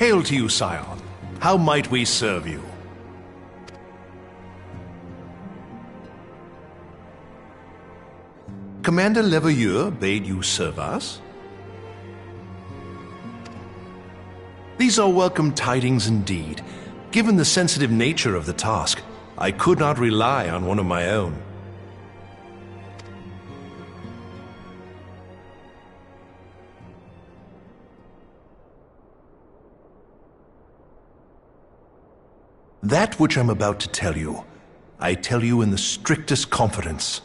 Hail to you, Scion. How might we serve you? Commander Leveilleur bade you serve us? These are welcome tidings indeed. Given the sensitive nature of the task, I could not rely on one of my own. That which I'm about to tell you, I tell you in the strictest confidence.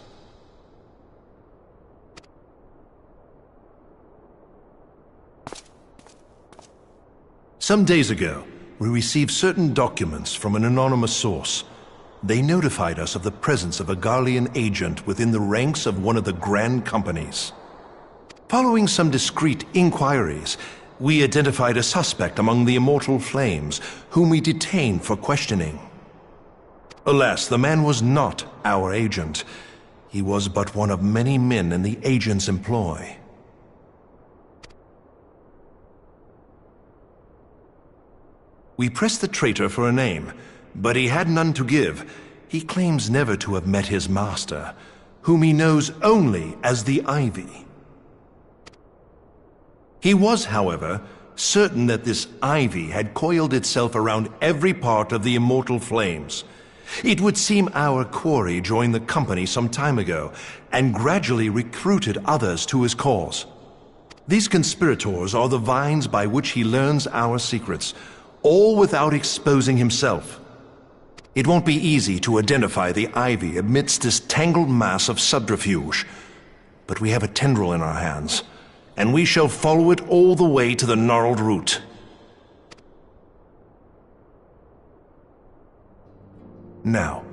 Some days ago, we received certain documents from an anonymous source. They notified us of the presence of a Garlean agent within the ranks of one of the Grand Companies. Following some discreet inquiries, we identified a suspect among the Immortal Flames, whom we detained for questioning. Alas, the man was not our agent. He was but one of many men in the agent's employ. We pressed the traitor for a name, but he had none to give. He claims never to have met his master, whom he knows only as the Ivy. He was, however, certain that this Ivy had coiled itself around every part of the Immortal Flames. It would seem our quarry joined the company some time ago, and gradually recruited others to his cause. These conspirators are the vines by which he learns our secrets, all without exposing himself. It won't be easy to identify the Ivy amidst this tangled mass of subterfuge, but we have a tendril in our hands, and we shall follow it all the way to the gnarled root. Now,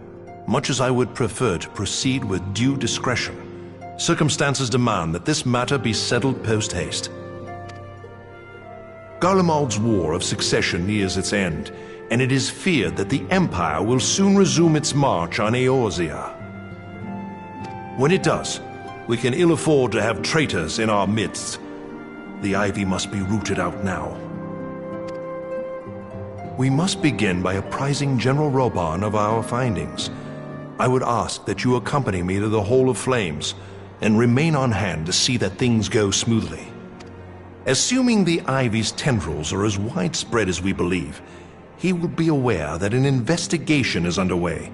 much as I would prefer to proceed with due discretion, circumstances demand that this matter be settled post-haste. Garlermald's War of Succession nears its end, and it is feared that the Empire will soon resume its march on Eorzea. When it does, we can ill afford to have traitors in our midst. The Ivy must be rooted out now. We must begin by apprising General Roban of our findings. I would ask that you accompany me to the Hall of Flames, and remain on hand to see that things go smoothly. Assuming the Ivy's tendrils are as widespread as we believe, he will be aware that an investigation is underway,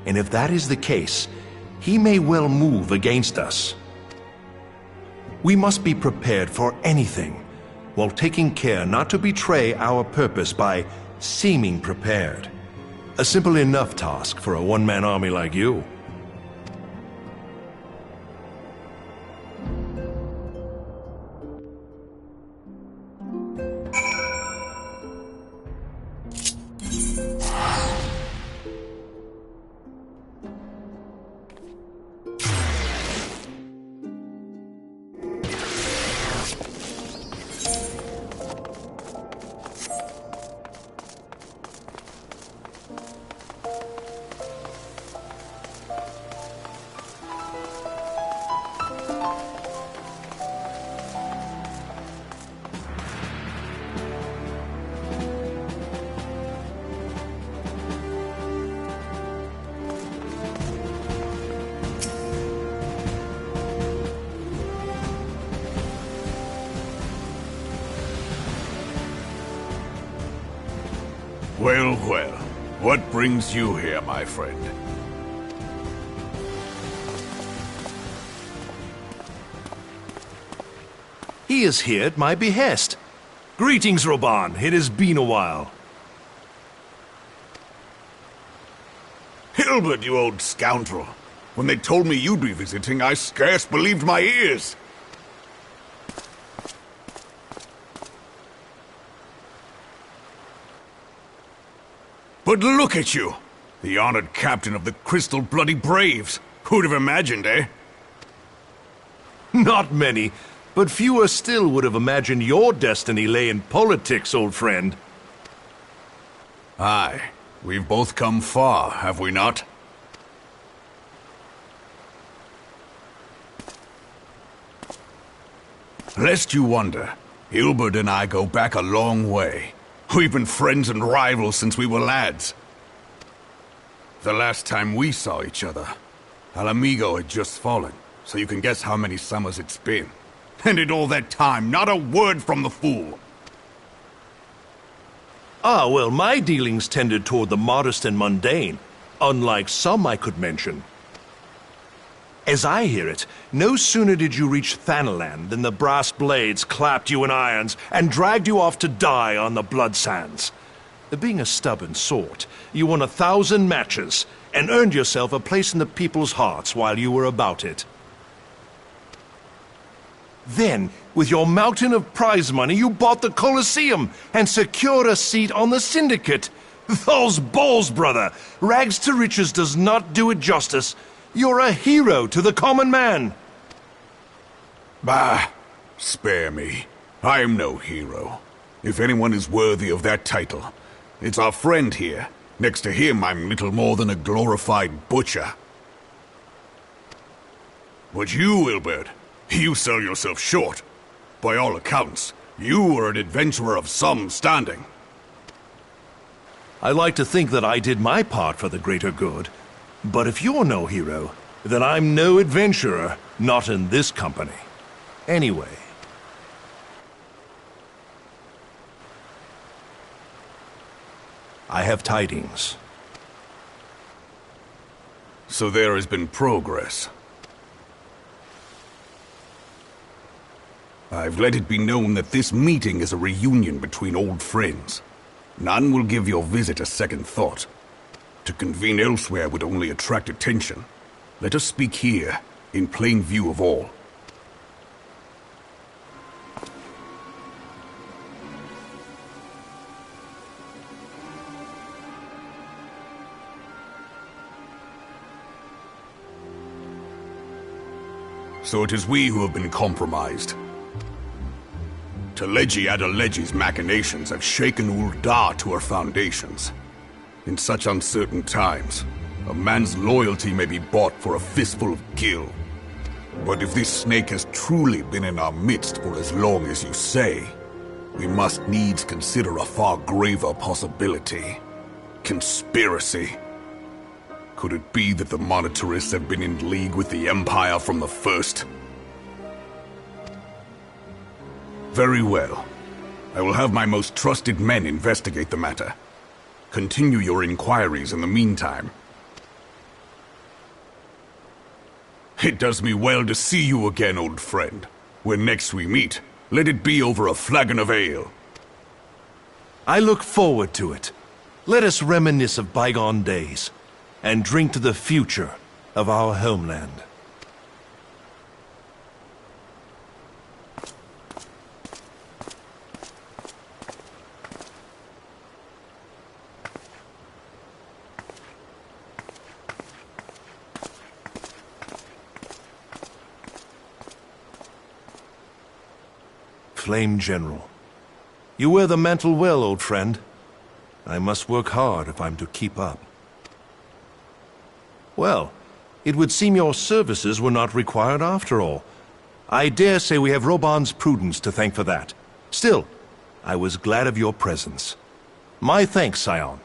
and if that is the case, he may well move against us. We must be prepared for anything, while taking care not to betray our purpose by seeming prepared. A simple enough task for a one-man army like you. Well, well. What brings you here, my friend? He is here at my behest. Greetings, Roban. It has been a while. Hilbert, you old scoundrel. When they told me you'd be visiting, I scarce believed my ears. But look at you! The honored captain of the Crystal Bloody Braves. Who'd have imagined, eh? Not many, but fewer still would have imagined your destiny lay in politics, old friend. Aye. We've both come far, have we not? Lest you wonder, Hilbert and I go back a long way. We've been friends and rivals since we were lads. The last time we saw each other, Alamigo had just fallen, so you can guess how many summers it's been. And in all that time, not a word from the fool. Ah, well, my dealings tended toward the modest and mundane, unlike some I could mention. As I hear it, no sooner did you reach Thanalan than the brass blades clapped you in irons and dragged you off to die on the blood sands. Being a stubborn sort, you won 1,000 matches and earned yourself a place in the people's hearts while you were about it. Then, with your mountain of prize money, you bought the Colosseum and secured a seat on the Syndicate. Those balls, brother! Rags to riches does not do it justice. You're a hero to the common man. Bah, spare me. I am no hero. If anyone is worthy of that title, it's our friend here. Next to him, I'm little more than a glorified butcher. But you, Wilbert, you sell yourself short. By all accounts, you are an adventurer of some standing. I like to think that I did my part for the greater good. But if you're no hero, then I'm no adventurer, not in this company. Anyway. I have tidings. So there has been progress. I've let it be known that this meeting is a reunion between old friends. None will give your visit a second thought. To convene elsewhere would only attract attention. Let us speak here, in plain view of all. So it is we who have been compromised. Teleji Adeleji's machinations have shaken Ul'dah to her foundations. In such uncertain times, a man's loyalty may be bought for a fistful of gil. But if this snake has truly been in our midst for as long as you say, we must needs consider a far graver possibility. Conspiracy. Could it be that the monetarists have been in league with the Empire from the first? Very well. I will have my most trusted men investigate the matter. Continue your inquiries in the meantime. It does me well to see you again, old friend. When next we meet, let it be over a flagon of ale. I look forward to it. Let us reminisce of bygone days, and drink to the future of our homeland. Flame General. You wear the mantle well, old friend. I must work hard if I'm to keep up. Well, it would seem your services were not required after all. I dare say we have Roban's prudence to thank for that. Still, I was glad of your presence. My thanks, Scion.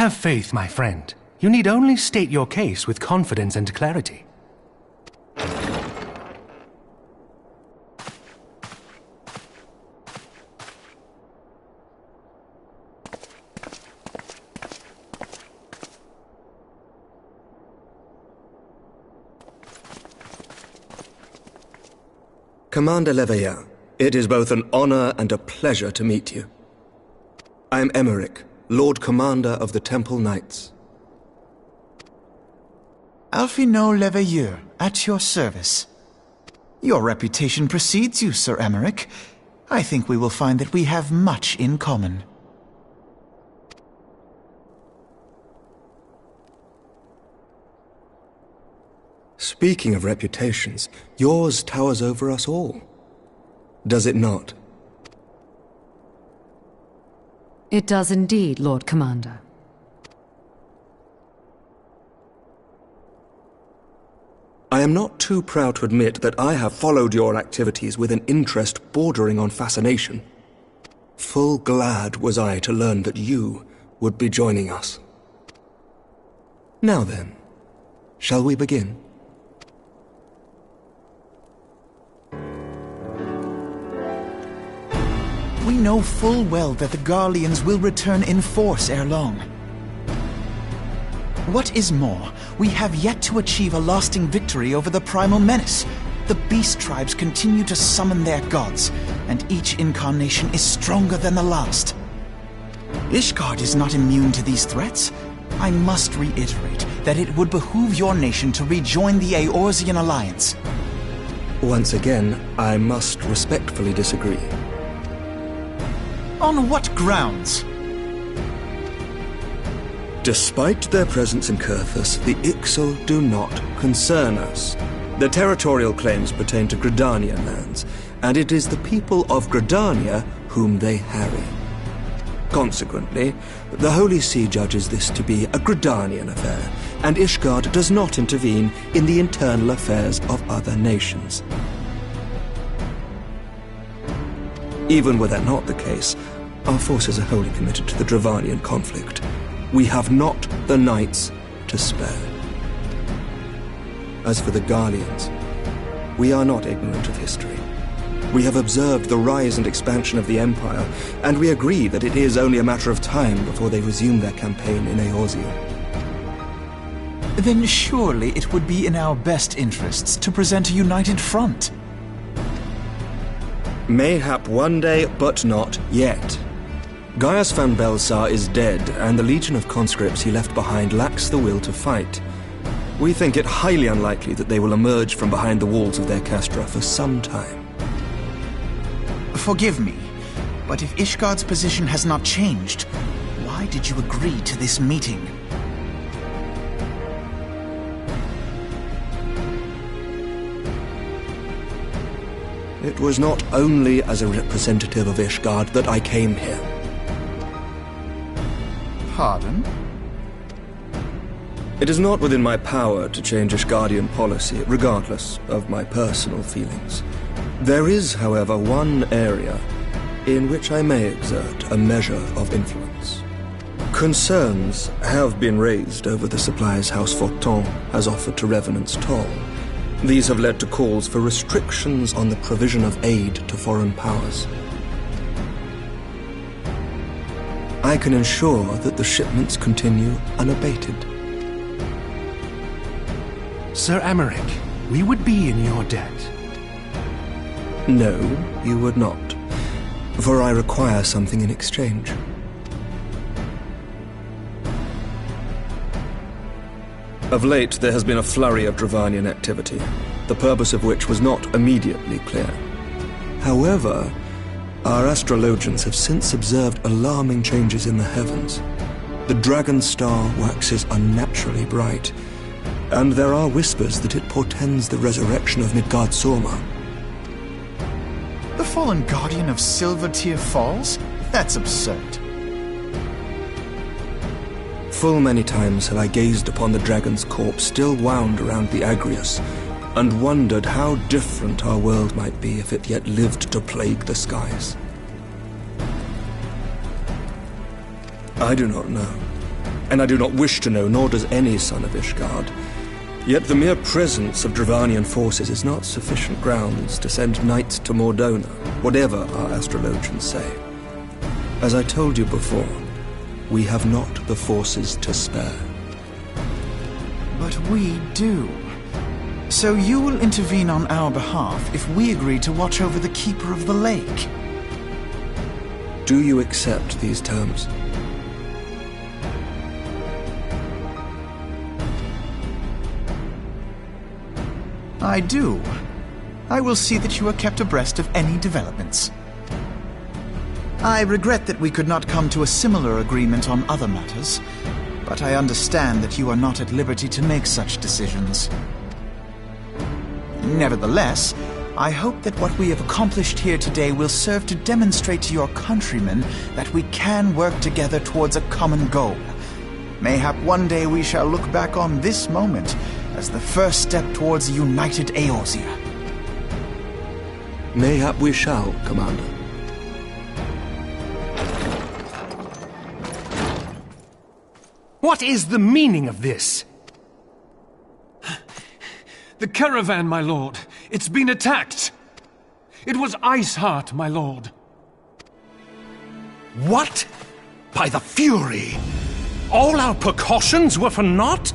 Have faith, my friend. You need only state your case with confidence and clarity. Commander Leveilleur, it is both an honor and a pleasure to meet you. I am Emmerich, Lord Commander of the Temple Knights. Alphinaud Leveilleur, at your service. Your reputation precedes you, Sir Emmerich. I think we will find that we have much in common. Speaking of reputations, yours towers over us all. Does it not? It does indeed, Lord Commander. I am not too proud to admit that I have followed your activities with an interest bordering on fascination. Full glad was I to learn that you would be joining us. Now then, shall we begin? We know full well that the Garleans will return in force ere long. What is more, we have yet to achieve a lasting victory over the primal menace. The beast tribes continue to summon their gods, and each incarnation is stronger than the last. Ishgard is not immune to these threats. I must reiterate that it would behoove your nation to rejoin the Eorzean Alliance. Once again, I must respectfully disagree. On what grounds? Despite their presence in Kurthus, the Ixal do not concern us. Their territorial claims pertain to Gridanian lands, and it is the people of Gridania whom they harry. Consequently, the Holy See judges this to be a Gridanian affair, and Ishgard does not intervene in the internal affairs of other nations. Even were that not the case, our forces are wholly committed to the Dravanian conflict. We have not the knights to spare. As for the Garleans, we are not ignorant of history. We have observed the rise and expansion of the Empire, and we agree that it is only a matter of time before they resume their campaign in Eorzea. Then surely it would be in our best interests to present a united front. Mayhap one day, but not yet. Gaius van Belsar is dead, and the legion of conscripts he left behind lacks the will to fight. We think it highly unlikely that they will emerge from behind the walls of their castra for some time. Forgive me, but if Ishgard's position has not changed, why did you agree to this meeting? It was not only as a representative of Ishgard that I came here. Pardon? It is not within my power to change Ishgardian policy, regardless of my personal feelings. There is, however, one area in which I may exert a measure of influence. Concerns have been raised over the supplies House Fortin has offered to Revenant's Toll. These have led to calls for restrictions on the provision of aid to foreign powers. I can ensure that the shipments continue unabated. Sir Emmerich, we would be in your debt. No, you would not, for I require something in exchange. Of late, there has been a flurry of Dravanian activity, the purpose of which was not immediately clear. However, our astrologians have since observed alarming changes in the heavens. The dragon star waxes unnaturally bright, and there are whispers that it portends the resurrection of Midgard-Sorma. The fallen guardian of Silvertear Falls? That's absurd. Full many times have I gazed upon the dragon's corpse still wound around the Agrius, and wondered how different our world might be if it yet lived to plague the skies. I do not know, And I do not wish to know, nor does any son of Ishgard. Yet the mere presence of Dravanian forces is not sufficient grounds to send knights to Mordona, whatever our astrologians say. As I told you before, we have not the forces to spare. But we do. So you will intervene on our behalf if we agree to watch over the Keeper of the Lake. Do you accept these terms? I do. I will see that you are kept abreast of any developments. I regret that we could not come to a similar agreement on other matters, but I understand that you are not at liberty to make such decisions. Nevertheless, I hope that what we have accomplished here today will serve to demonstrate to your countrymen that we can work together towards a common goal. Mayhap one day we shall look back on this moment as the first step towards a united Eorzea. Mayhap we shall, Commander. What is the meaning of this? The caravan, my lord. It's been attacked. It was Iceheart, my lord. What? By the Fury! All our precautions were for naught?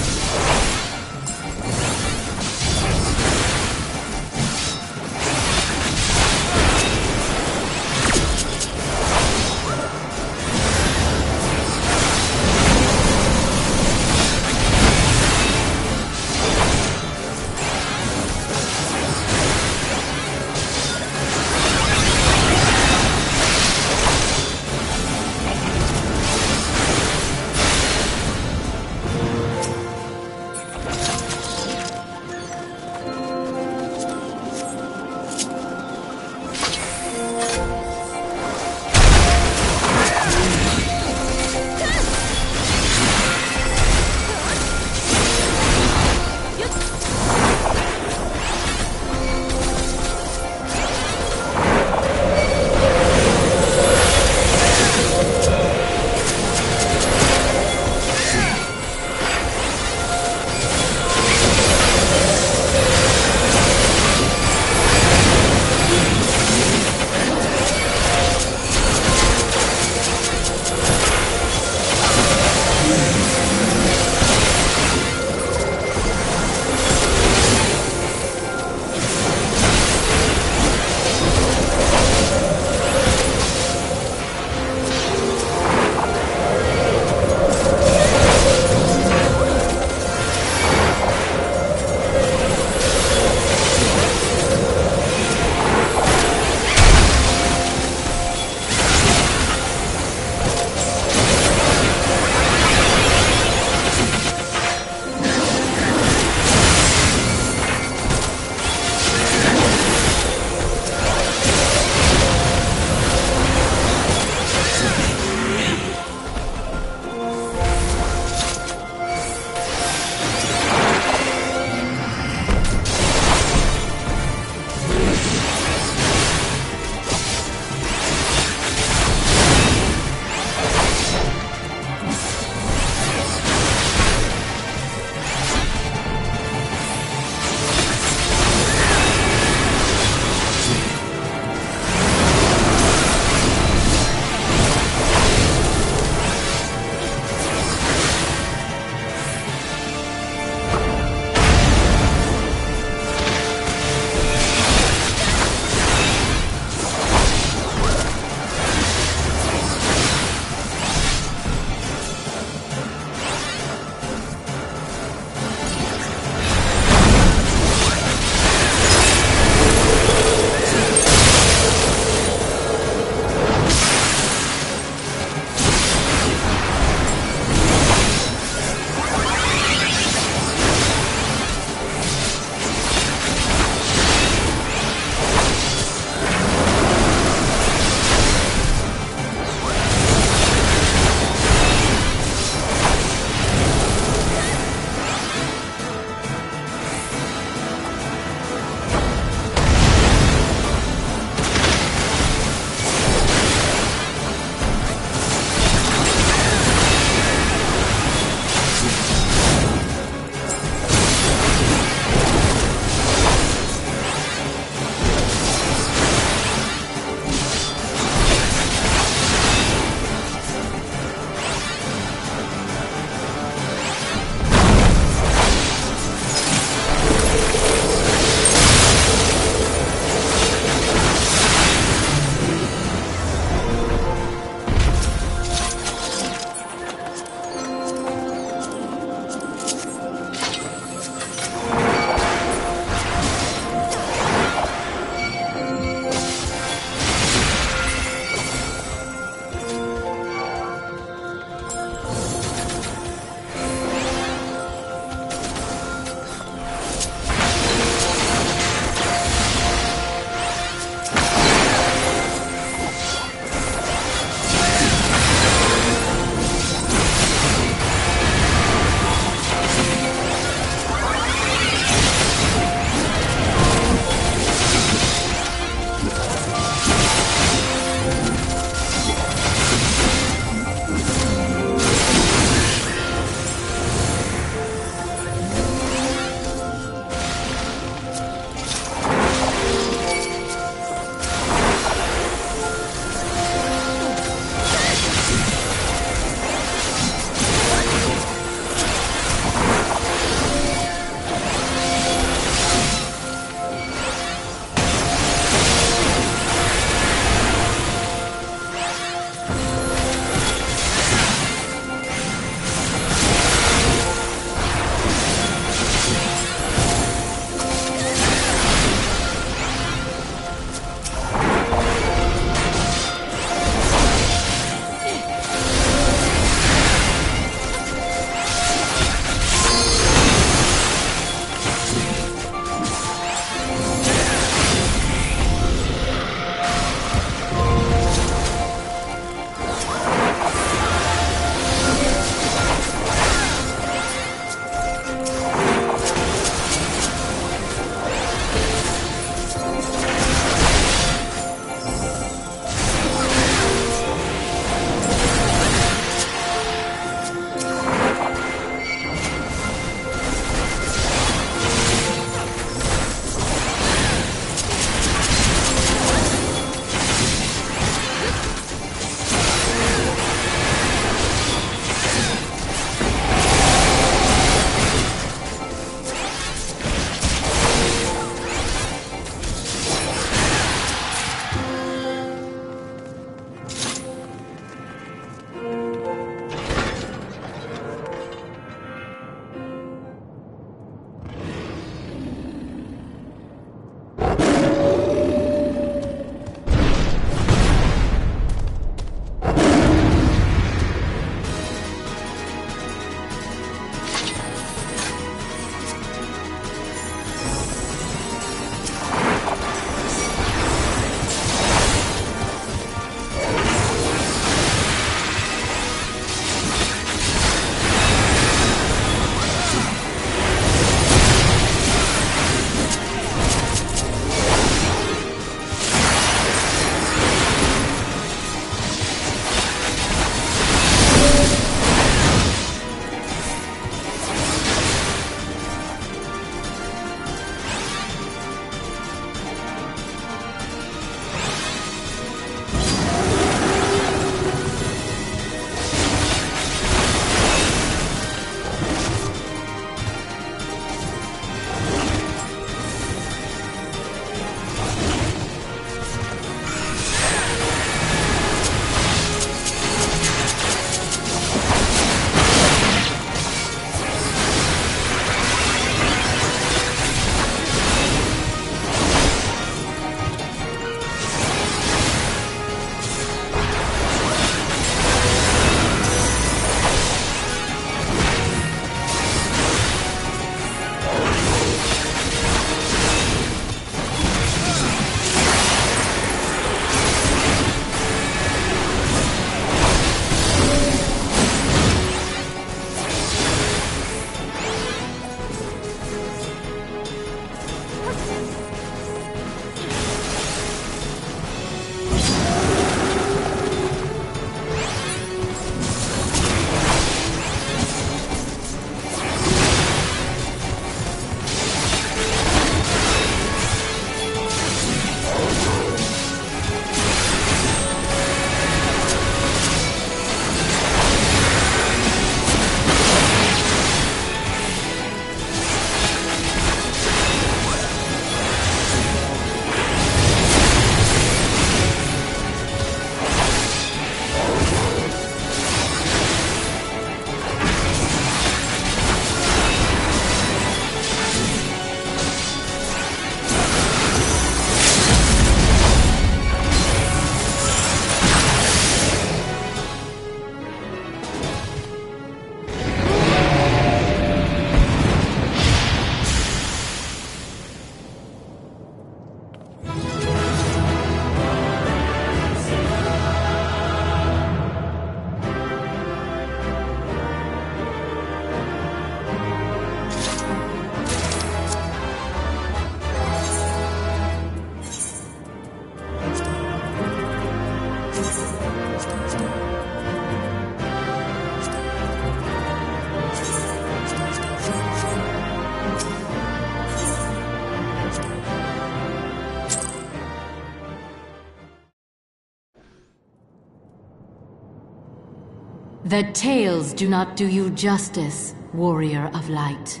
The tales do not do you justice, warrior of light.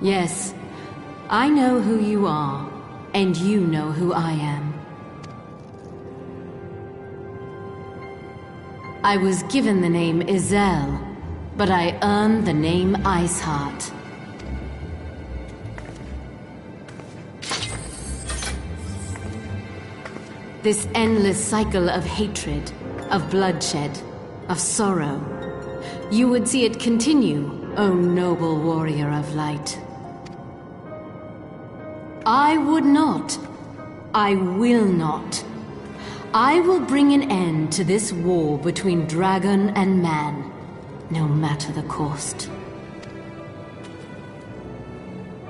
Yes, I know who you are, and you know who I am. I was given the name Izel, but I earned the name Iceheart. This endless cycle of hatred, of bloodshed, of sorrow. You would see it continue, O noble warrior of light. I would not. I will not. I will bring an end to this war between dragon and man, no matter the cost.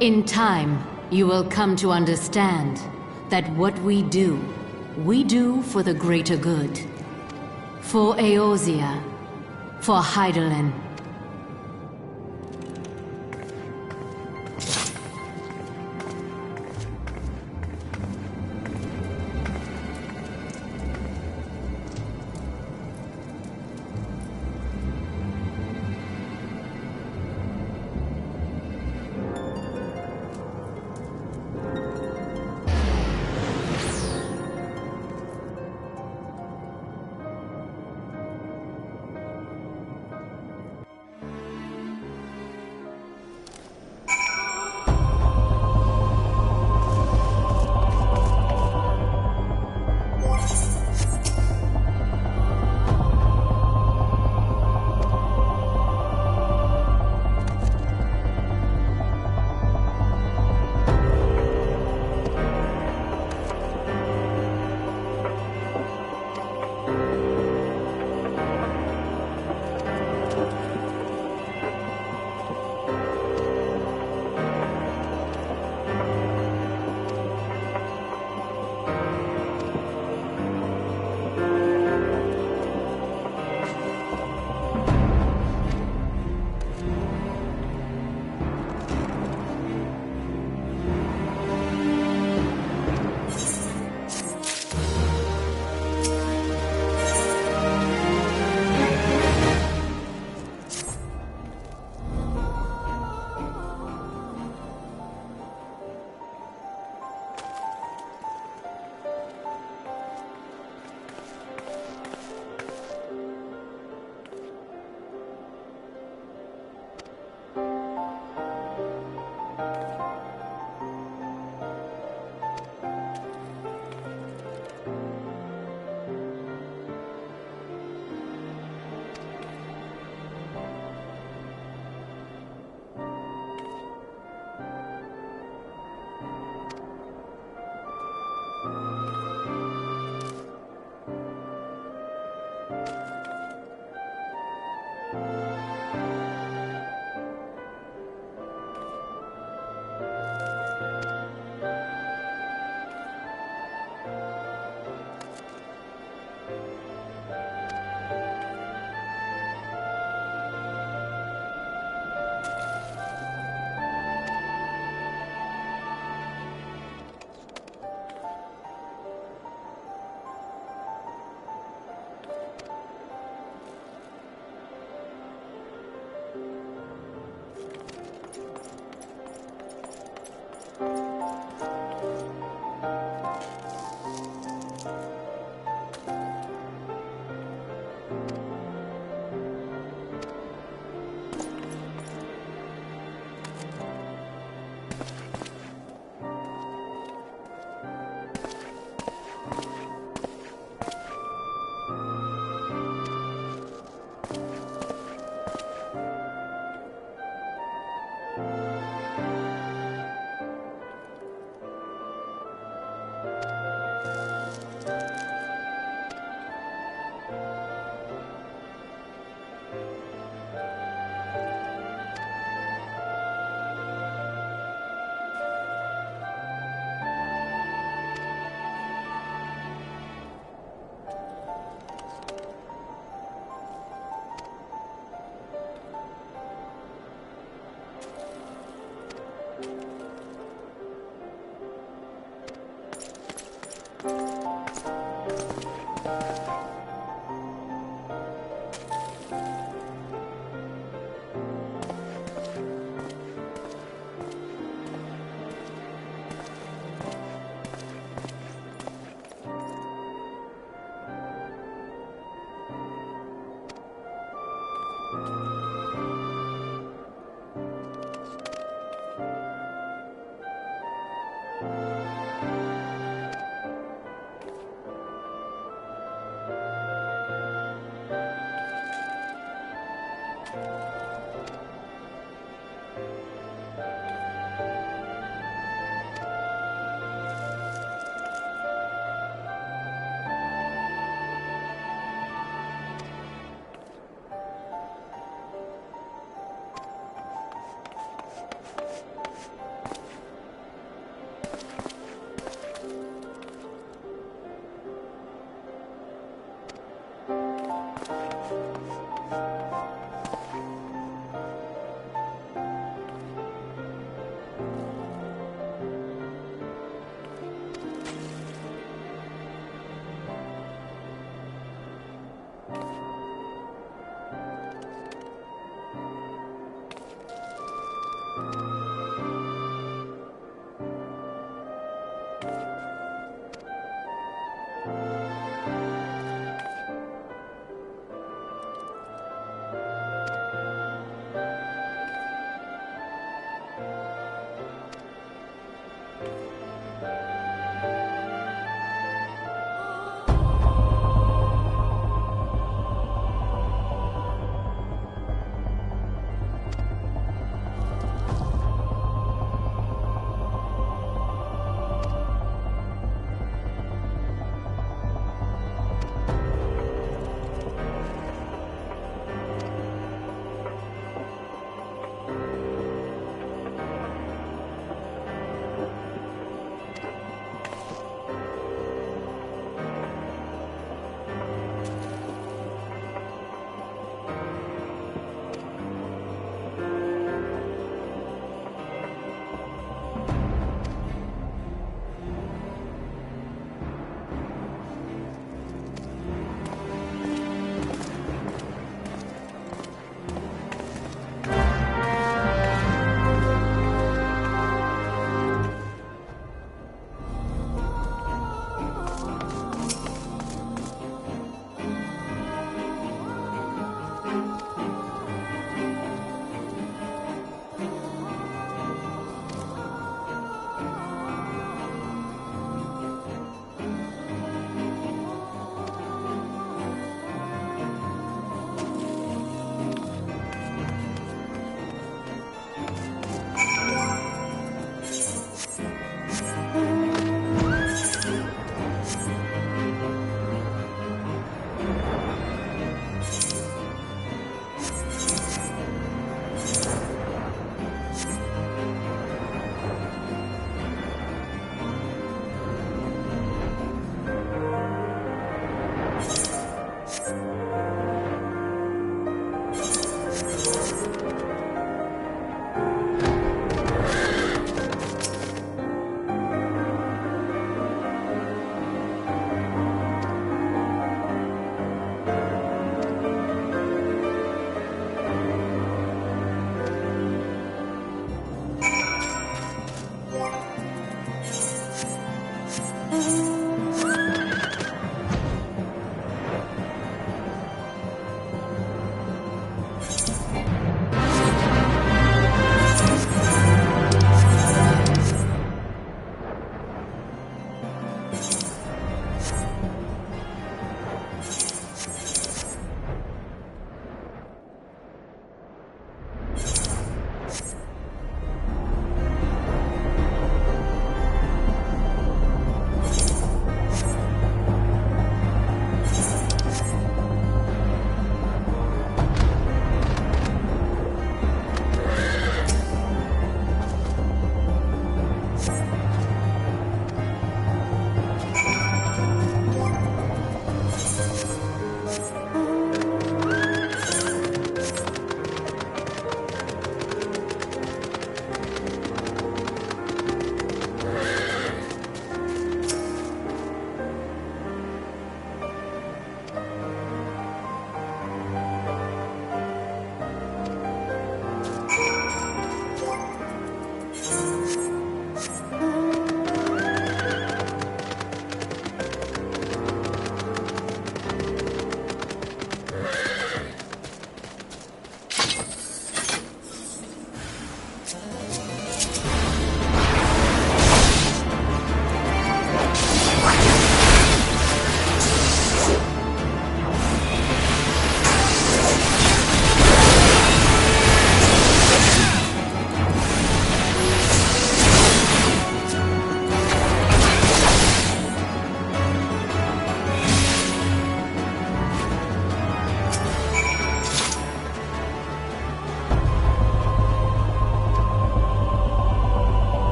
In time, you will come to understand that what we do for the greater good. For Eorzea, for Hydaelyn.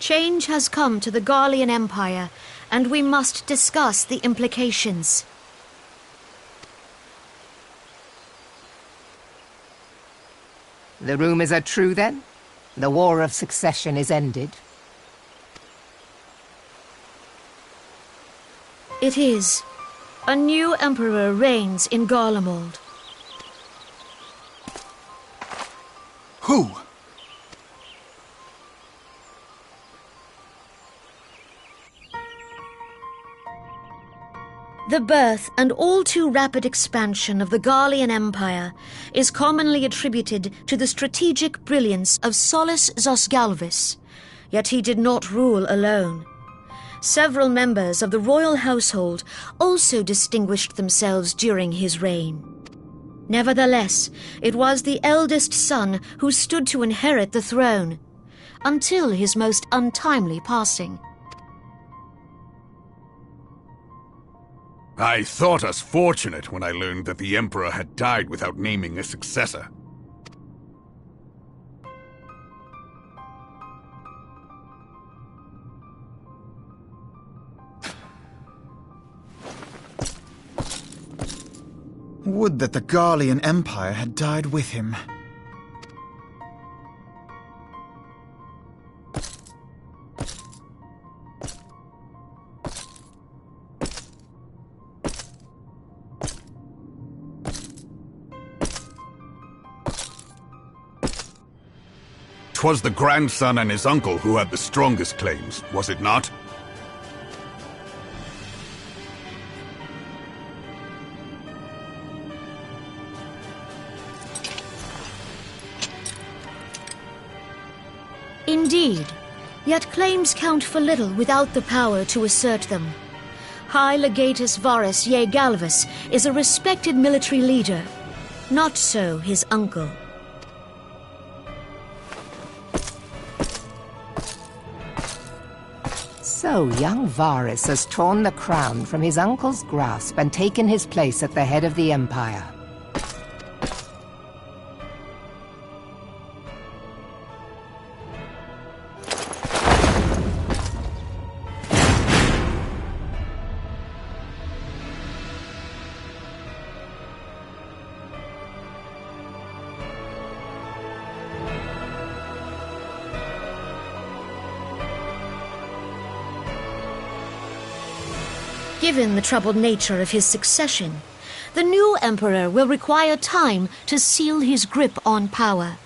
Change has come to the Garlean Empire, and we must discuss the implications. The rumors are true, then? The War of Succession is ended? It is. A new emperor reigns in Garlermald. Who? The birth and all too rapid expansion of the Garlean Empire is commonly attributed to the strategic brilliance of Solus Zosgalvis, yet he did not rule alone. Several members of the royal household also distinguished themselves during his reign. Nevertheless, it was the eldest son who stood to inherit the throne, until his most untimely passing. I thought us fortunate when I learned that the Emperor had died without naming a successor. Would that the Garlean Empire had died with him. 'Twas the grandson and his uncle who had the strongest claims, was it not? Indeed, yet claims count for little without the power to assert them. High Legatus Varus Ye Galvus is a respected military leader. Not so his uncle. So young Varus has torn the crown from his uncle's grasp and taken his place at the head of the Empire. Given the troubled nature of his succession, the new emperor will require time to seal his grip on power.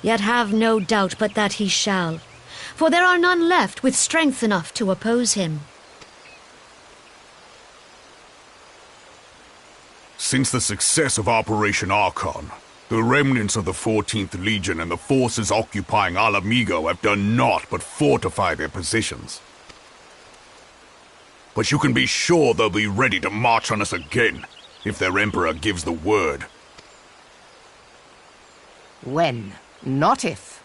Yet have no doubt but that he shall, for there are none left with strength enough to oppose him. Since the success of Operation Archon, the remnants of the 14th Legion and the forces occupying Alamigo have done naught but fortify their positions. But you can be sure they'll be ready to march on us again, if their Emperor gives the word. When, not if.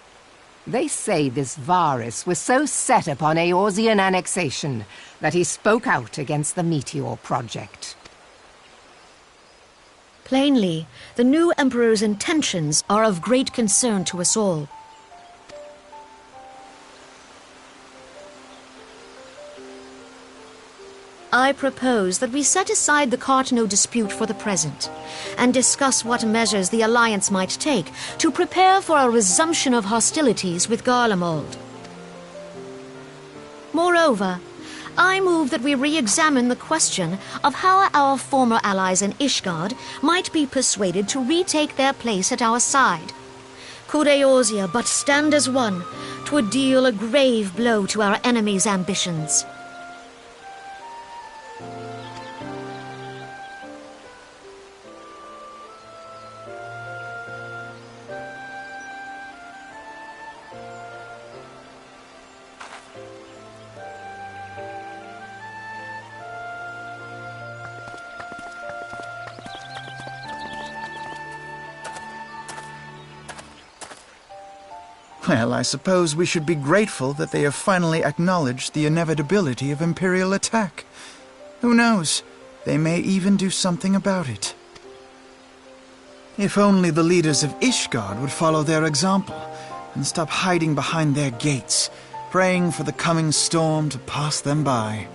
They say this Varus was so set upon Eorzean annexation that he spoke out against the Meteor Project. Plainly, the new emperor's intentions are of great concern to us all. I propose that we set aside the Cartno dispute for the present, and discuss what measures the Alliance might take to prepare for a resumption of hostilities with Garlermald. Moreover, I move that we re-examine the question of how our former allies in Ishgard might be persuaded to retake their place at our side. Could Eorzea but stand as one, 'twould deal a grave blow to our enemies' ambitions. Well, I suppose we should be grateful that they have finally acknowledged the inevitability of Imperial attack. Who knows? They may even do something about it. If only the leaders of Ishgard would follow their example and stop hiding behind their gates, praying for the coming storm to pass them by.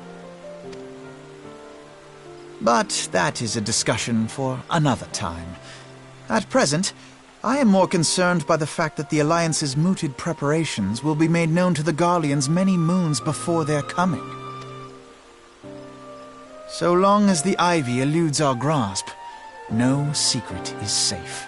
But that is a discussion for another time. At present, I am more concerned by the fact that the Alliance's mooted preparations will be made known to the Garleans many moons before their coming. So long as the ivy eludes our grasp, no secret is safe.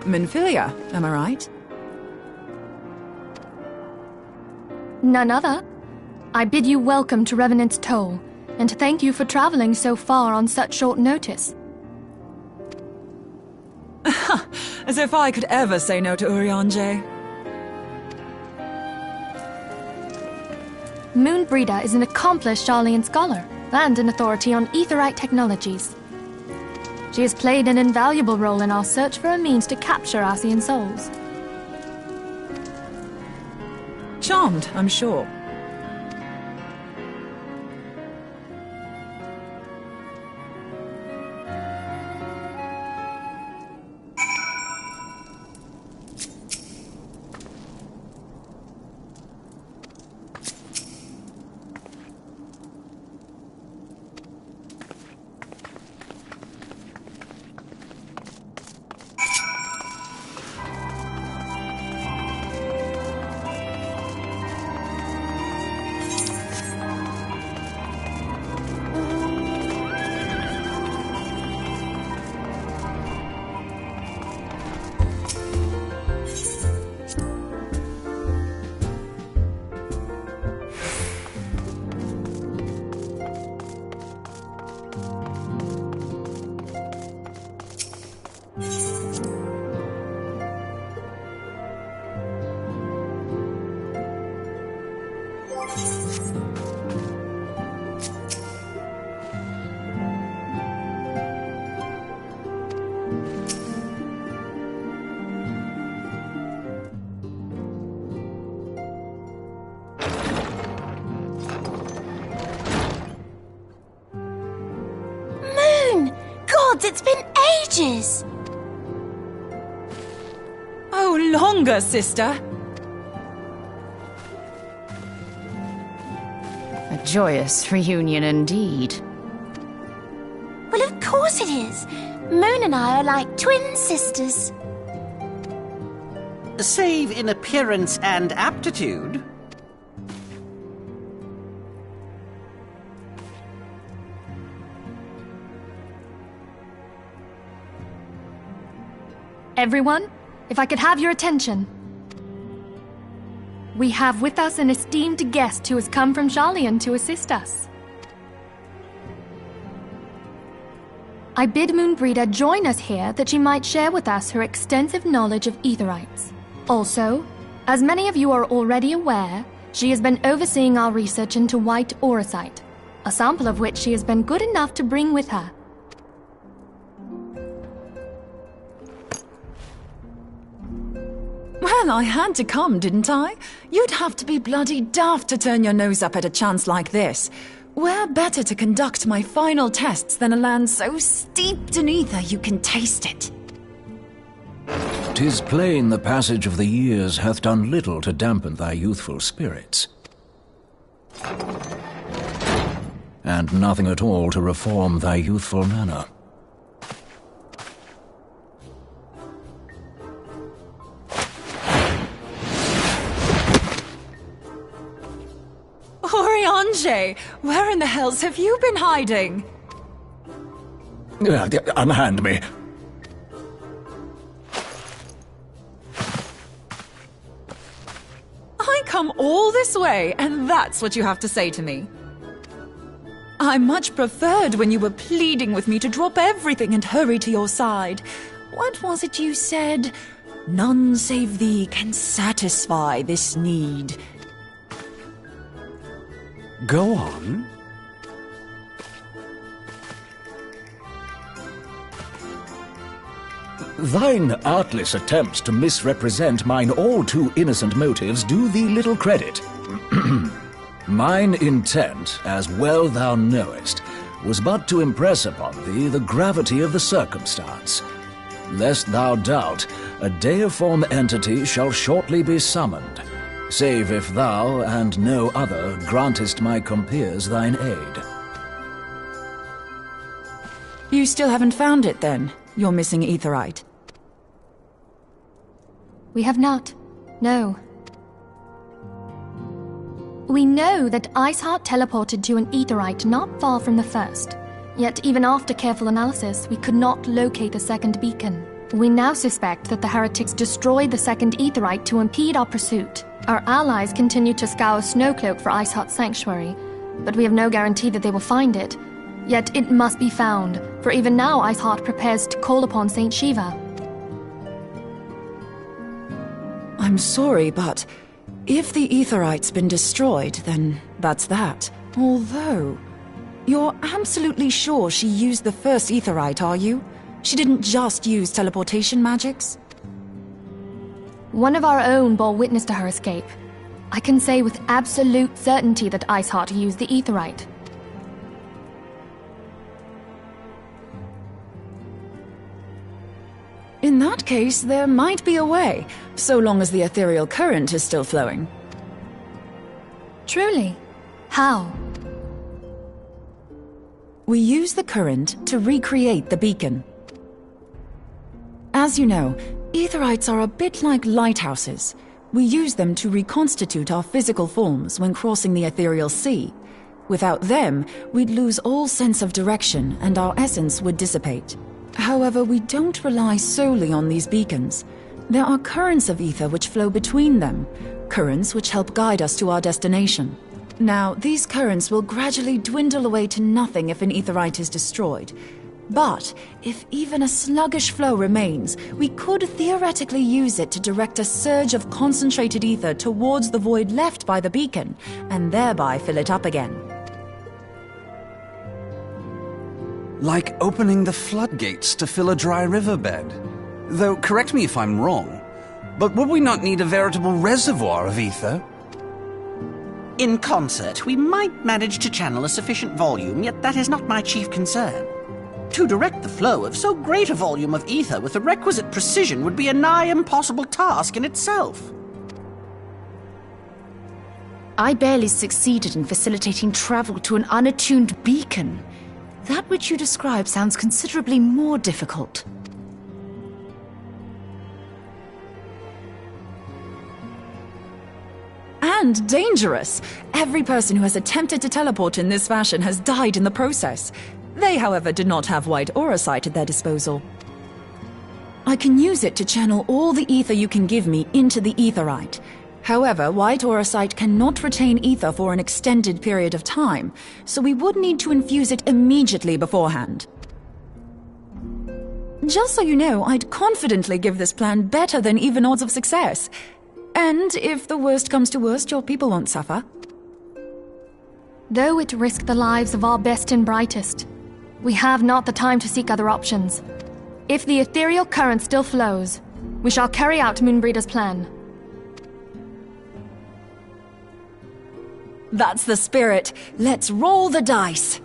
Minfilia, am I right? None other. I bid you welcome to Revenant's Toll, and thank you for traveling so far on such short notice. As if I could ever say no to Urianger. Moonbreeder is an accomplished Sharlayan scholar and an authority on aetherite technologies. She has played an invaluable role in our search for a means to capture Ascian souls. Charmed, I'm sure. It's been ages! Oh, longer, sister! A joyous reunion indeed. Well, of course it is. Moon and I are like twin sisters. Save in appearance and aptitude. Everyone, if I could have your attention. We have with us an esteemed guest who has come from Sharlayan to assist us. I bid Moonbreeder join us here that she might share with us her extensive knowledge of aetherites. Also, as many of you are already aware, she has been overseeing our research into white auracite, a sample of which she has been good enough to bring with her. Well, I had to come, didn't I? You'd have to be bloody daft to turn your nose up at a chance like this. Where better to conduct my final tests than a land so steeped in ether you can taste it? 'Tis plain the passage of the years hath done little to dampen thy youthful spirits, and nothing at all to reform thy youthful manner. Urianger, where in the hells have you been hiding? Unhand me. I come all this way, and that's what you have to say to me. I much preferred when you were pleading with me to drop everything and hurry to your side. What was it you said? None save thee can satisfy this need. Go on. Thine artless attempts to misrepresent mine all too innocent motives do thee little credit. Mine intent, as well thou knowest, was but to impress upon thee the gravity of the circumstance. Lest thou doubt, a deiform entity shall shortly be summoned, save if thou and no other grantest my compeers thine aid. You still haven't found it, then? Your missing aetherite? We have not. No. We know that Iceheart teleported to an aetherite not far from the first. Yet even after careful analysis, we could not locate the second beacon. We now suspect that the heretics destroyed the second aetherite to impede our pursuit. Our allies continue to scour Snowcloak for Iceheart's sanctuary, but we have no guarantee that they will find it. Yet it must be found, for even now Iceheart prepares to call upon Saint Shiva. I'm sorry, but if the aetherite's been destroyed, then that's that. Although, you're absolutely sure she used the first aetherite, are you? She didn't just use teleportation magics? One of our own bore witness to her escape. I can say with absolute certainty that Iceheart used the aetherite. In that case, there might be a way, so long as the ethereal current is still flowing. Truly? How? We use the current to recreate the beacon. As you know, aetherites are a bit like lighthouses. We use them to reconstitute our physical forms when crossing the ethereal sea. Without them, we'd lose all sense of direction and our essence would dissipate. However, we don't rely solely on these beacons. There are currents of ether which flow between them, currents which help guide us to our destination. Now, these currents will gradually dwindle away to nothing if an aetherite is destroyed. But if even a sluggish flow remains, we could theoretically use it to direct a surge of concentrated ether towards the void left by the beacon, and thereby fill it up again. Like opening the floodgates to fill a dry riverbed. Though, correct me if I'm wrong, but would we not need a veritable reservoir of ether? In concert, we might manage to channel a sufficient volume, yet that is not my chief concern. To direct the flow of so great a volume of ether with the requisite precision would be a nigh impossible task in itself. I barely succeeded in facilitating travel to an unattuned beacon. That which you describe sounds considerably more difficult. And dangerous. Every person who has attempted to teleport in this fashion has died in the process. They, however, did not have white aura sight at their disposal. I can use it to channel all the ether you can give me into the aetherite. However, white aura sight cannot retain ether for an extended period of time, so we would need to infuse it immediately beforehand. Just so you know, I'd confidently give this plan better than even odds of success. And if the worst comes to worst, your people won't suffer. Though it risked the lives of our best and brightest, we have not the time to seek other options. If the ethereal current still flows, we shall carry out Moonbreeder's plan. That's the spirit. Let's roll the dice.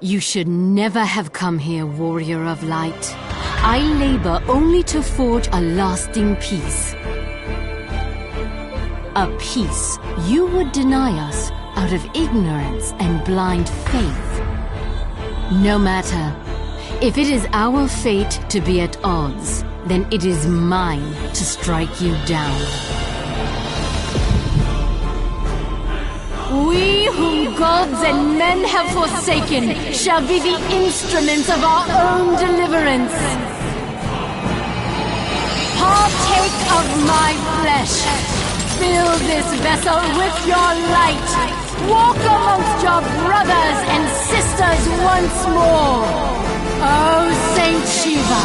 You should never have come here, warrior of light. I labor only to forge a lasting peace. A peace you would deny us out of ignorance and blind faith. No matter. If it is our fate to be at odds, then it is mine to strike you down. We whom gods and men have forsaken shall be the instruments of our own deliverance. Partake of my flesh. Fill this vessel with your light. Walk amongst your brothers and sisters once more. Oh, Saint Shiva,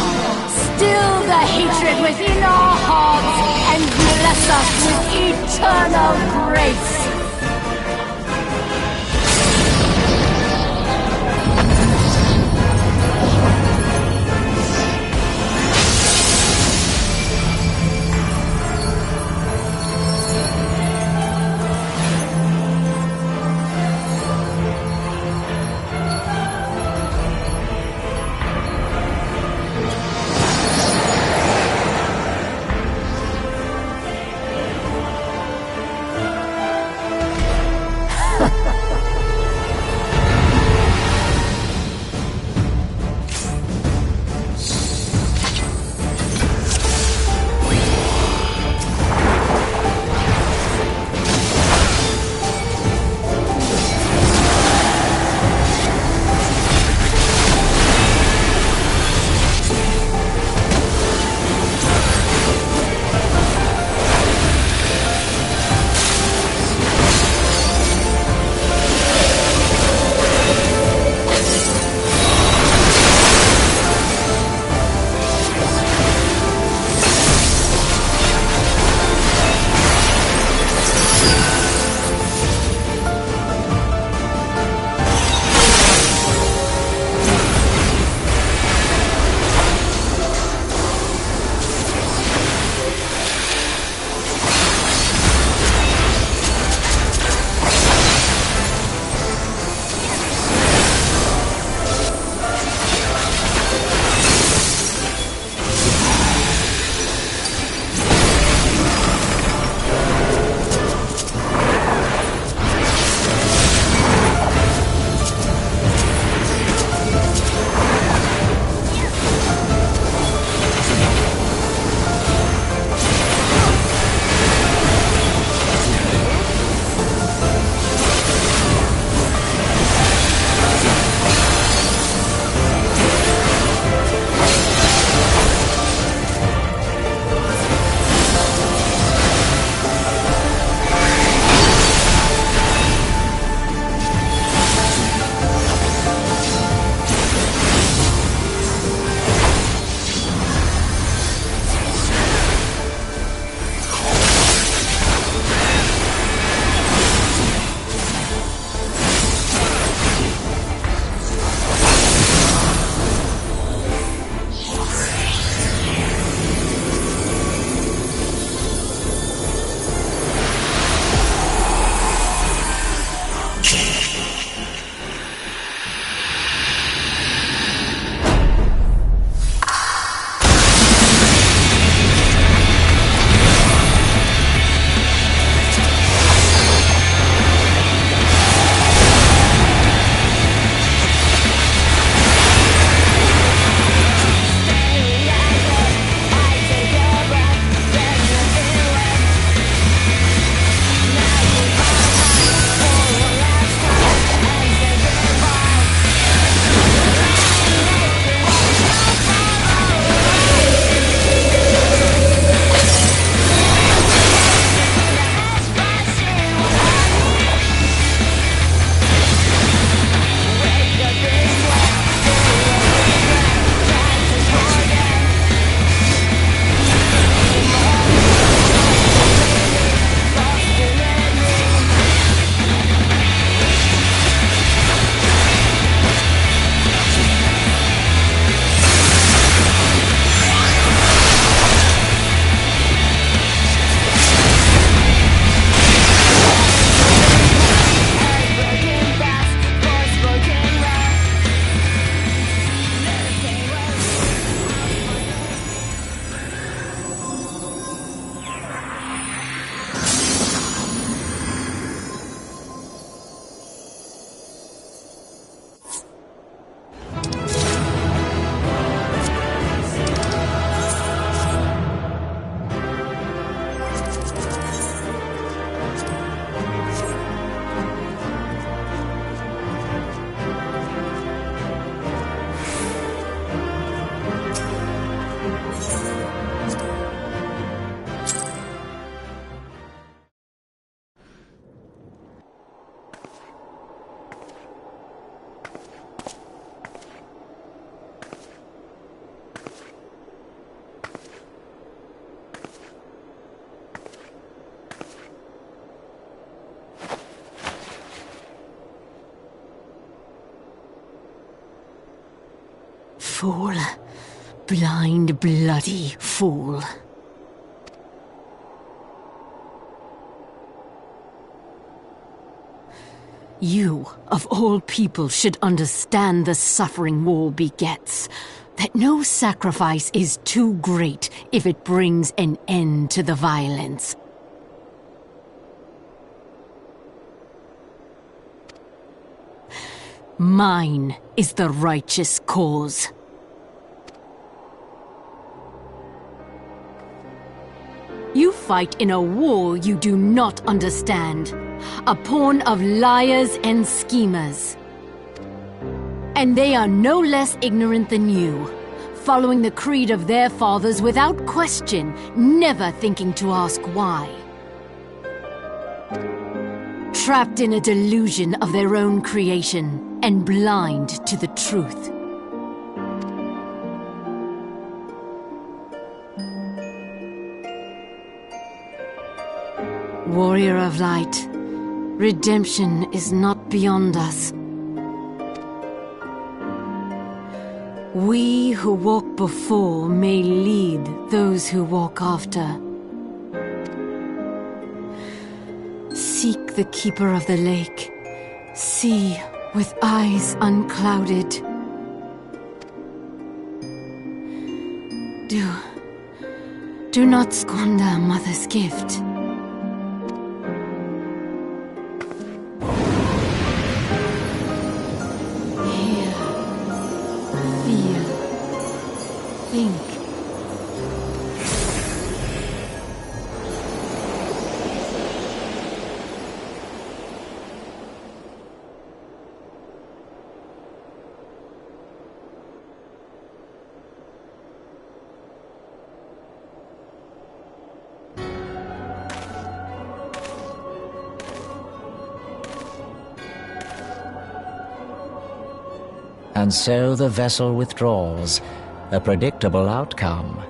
still the hatred within our hearts and bless us with eternal grace. Fool. Blind, bloody fool. You, of all people, should understand the suffering war begets. That no sacrifice is too great if it brings an end to the violence. Mine is the righteous cause. You fight in a war you do not understand. A pawn of liars and schemers. And they are no less ignorant than you, following the creed of their fathers without question, never thinking to ask why. Trapped in a delusion of their own creation, and blind to the truth. Warrior of light, redemption is not beyond us. We who walk before may lead those who walk after. Seek the keeper of the lake. See with eyes unclouded. Do not squander Mother's gift. And so the vessel withdraws, a predictable outcome.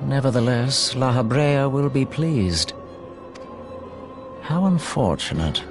Nevertheless, La Habrea will be pleased. How unfortunate.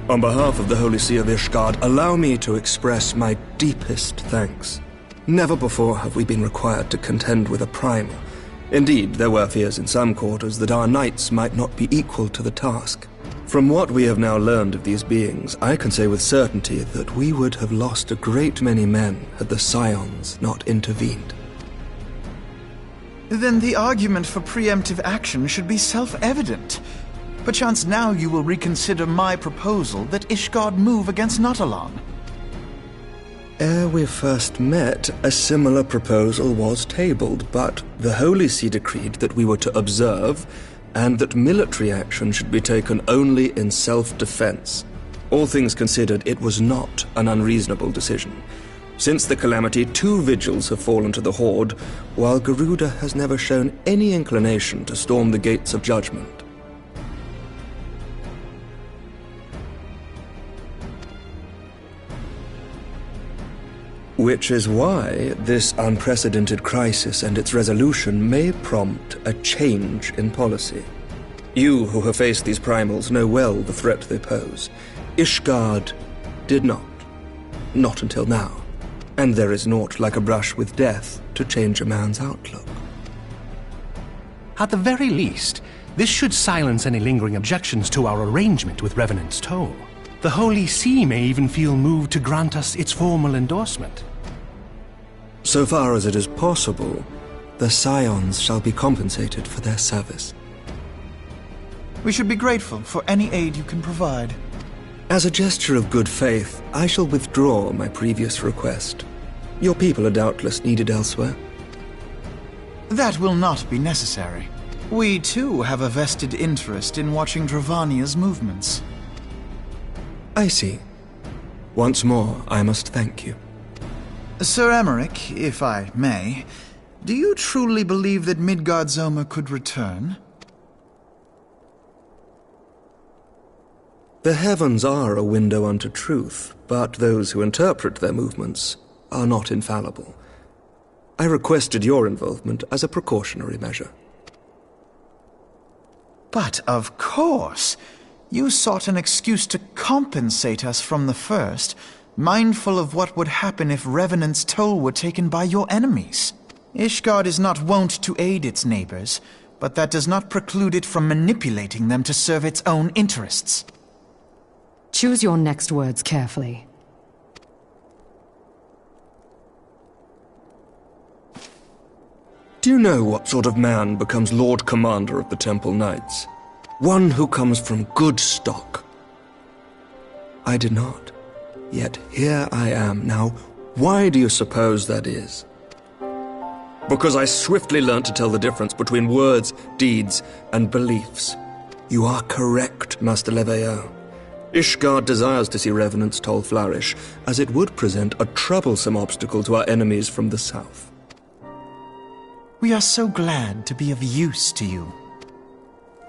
On behalf of the Holy See of Ishgard, allow me to express my deepest thanks. Never before have we been required to contend with a primal. Indeed, there were fears in some quarters that our knights might not be equal to the task. From what we have now learned of these beings, I can say with certainty that we would have lost a great many men had the Scions not intervened. Then the argument for preemptive action should be self-evident. Perchance now you will reconsider my proposal that Ishgard move against Nautalon. Ere we first met, a similar proposal was tabled, but the Holy See decreed that we were to observe, and that military action should be taken only in self-defense. All things considered, it was not an unreasonable decision. Since the calamity, 2 vigils have fallen to the Horde, while Garuda has never shown any inclination to storm the gates of judgment. Which is why this unprecedented crisis and its resolution may prompt a change in policy. You who have faced these primals know well the threat they pose. Ishgard did not. Not until now. And there is naught like a brush with death to change a man's outlook. At the very least, this should silence any lingering objections to our arrangement with Revenant's Toll. The Holy See may even feel moved to grant us its formal endorsement. So far as it is possible, the Scions shall be compensated for their service. We should be grateful for any aid you can provide. As a gesture of good faith, I shall withdraw my previous request. Your people are doubtless needed elsewhere. That will not be necessary. We too have a vested interest in watching Dravania's movements. I see. Once more, I must thank you. Sir Emmerich, if I may, do you truly believe that Midgard-Zoma could return? The heavens are a window unto truth, but those who interpret their movements are not infallible. I requested your involvement as a precautionary measure. But of course! You sought an excuse to compensate us from the first, mindful of what would happen if Revenant's toll were taken by your enemies. Ishgard is not wont to aid its neighbors, but that does not preclude it from manipulating them to serve its own interests. Choose your next words carefully. Do you know what sort of man becomes Lord Commander of the Temple Knights? One who comes from good stock. I did not. Yet here I am. Now, why do you suppose that is? Because I swiftly learnt to tell the difference between words, deeds, and beliefs. You are correct, Master Leveilleur. Ishgard desires to see Revenant's toll flourish, as it would present a troublesome obstacle to our enemies from the south. We are so glad to be of use to you.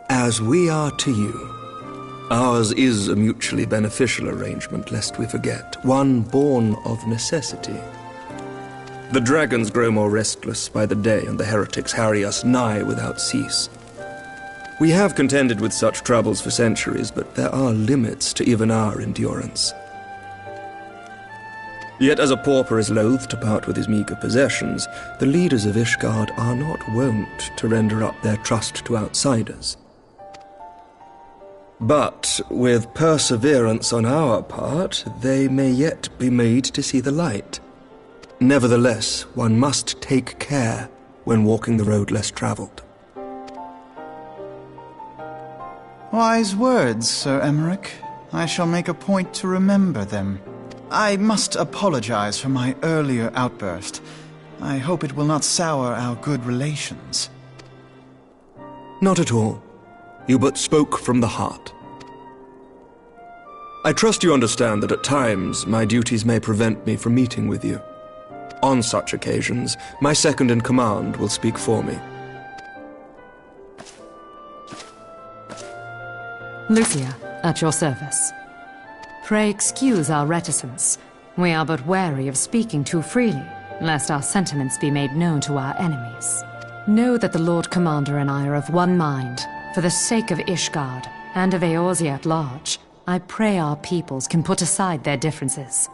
As we are to you. Ours is a mutually beneficial arrangement, lest we forget, one born of necessity. The dragons grow more restless by the day, and the heretics harry us nigh without cease. We have contended with such troubles for centuries, but there are limits to even our endurance. Yet as a pauper is loath to part with his meagre possessions, the leaders of Ishgard are not wont to render up their trust to outsiders. But with perseverance on our part, they may yet be made to see the light. Nevertheless, one must take care when walking the road less traveled. Wise words, Sir Emmerich. I shall make a point to remember them. I must apologize for my earlier outburst. I hope it will not sour our good relations. Not at all. You but spoke from the heart. I trust you understand that at times my duties may prevent me from meeting with you. On such occasions, my second-in-command will speak for me. Lucia, at your service. Pray excuse our reticence. We are but wary of speaking too freely, lest our sentiments be made known to our enemies. Know that the Lord Commander and I are of one mind. For the sake of Ishgard, and of Eorzea at large, I pray our peoples can put aside their differences.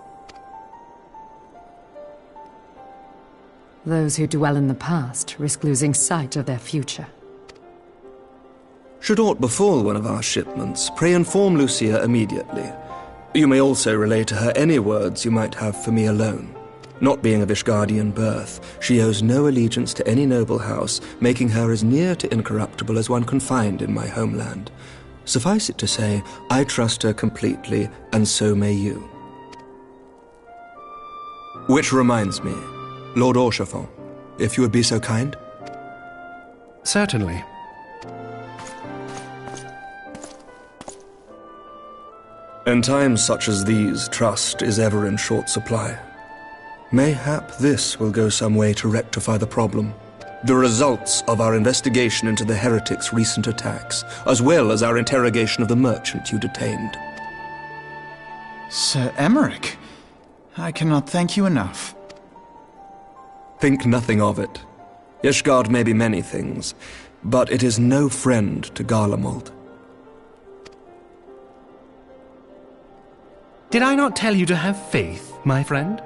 Those who dwell in the past risk losing sight of their future. Should aught befall one of our shipments, pray inform Lucia immediately. You may also relay to her any words you might have for me alone. Not being of Ishgardian birth, she owes no allegiance to any noble house, making her as near to incorruptible as one can find in my homeland. Suffice it to say, I trust her completely, and so may you. Which reminds me, Lord Orchefort, if you would be so kind? Certainly. In times such as these, trust is ever in short supply. Mayhap this will go some way to rectify the problem. The results of our investigation into the heretics' recent attacks, as well as our interrogation of the merchant you detained. Sir Emmerich, I cannot thank you enough. Think nothing of it. Ishgard may be many things, but it is no friend to Garlermald. Did I not tell you to have faith, my friend?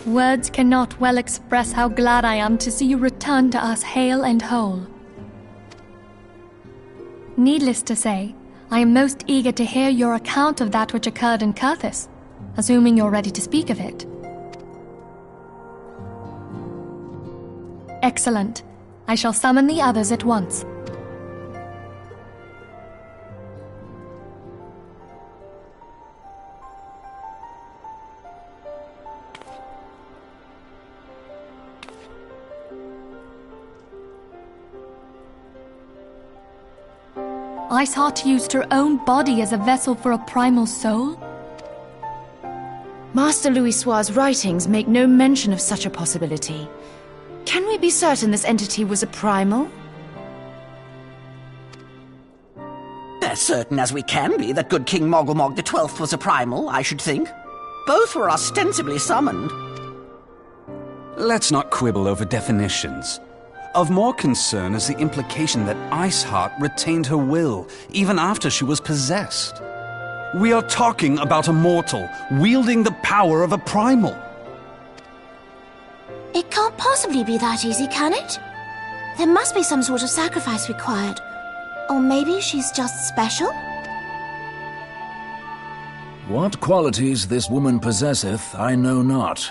Words cannot well express how glad I am to see you return to us hale and whole. Needless to say, I am most eager to hear your account of that which occurred in Kurthis, assuming you're ready to speak of it. Excellent. I shall summon the others at once. Iceheart used her own body as a vessel for a primal soul? Master Louisoix's writings make no mention of such a possibility. Can we be certain this entity was a primal? As certain as we can be that good King Mogglmog XII was a primal, I should think. Both were ostensibly summoned. Let's not quibble over definitions. Of more concern is the implication that Iceheart retained her will, even after she was possessed. We are talking about a mortal, wielding the power of a primal. It can't possibly be that easy, can it? There must be some sort of sacrifice required. Or maybe she's just special? What qualities this woman possesseth, I know not,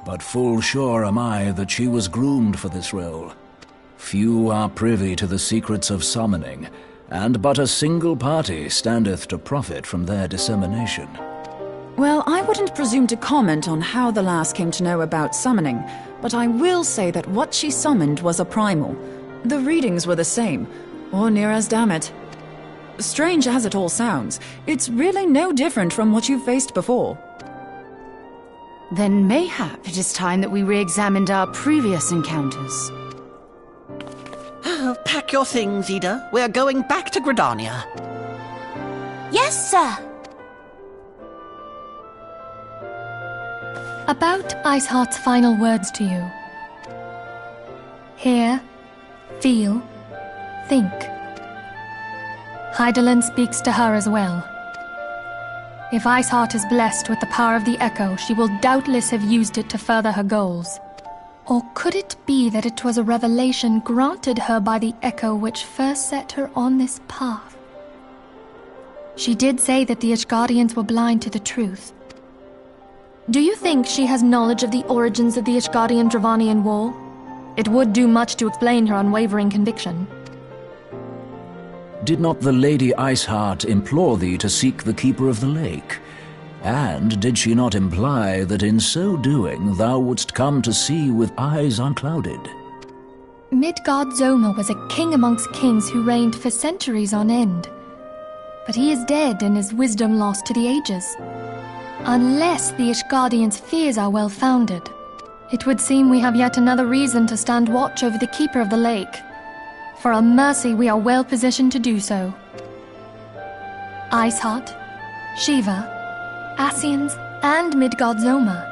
but full sure am I that she was groomed for this role. Few are privy to the secrets of summoning, and but a single party standeth to profit from their dissemination. Well, I wouldn't presume to comment on how the lass came to know about summoning, but I will say that what she summoned was a primal. The readings were the same, or near as, damn it. Strange as it all sounds, it's really no different from what you've faced before. Then mayhap it is time that we re-examined our previous encounters. Oh, pack your things, Ida. We're going back to Gridania. Yes, sir. About Iceheart's final words to you. Hear, feel, think. Hydaelyn speaks to her as well. If Iceheart is blessed with the power of the Echo, she will doubtless have used it to further her goals. Or could it be that it was a revelation granted her by the Echo which first set her on this path? She did say that the Ishgardians were blind to the truth. Do you think she has knowledge of the origins of the Ishgardian-Dravanian War? It would do much to explain her unwavering conviction. Did not the Lady Iceheart implore thee to seek the Keeper of the Lake? And did she not imply that in so doing thou wouldst come to see with eyes unclouded? Midgard-Zoma was a king amongst kings who reigned for centuries on end. But he is dead and his wisdom lost to the ages. Unless the Ishgardians' fears are well-founded. It would seem we have yet another reason to stand watch over the Keeper of the Lake. For a mercy, we are well positioned to do so. Iceheart, Shiva, Ascians, and Midgard-Zoma.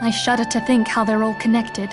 I shudder to think how they're all connected.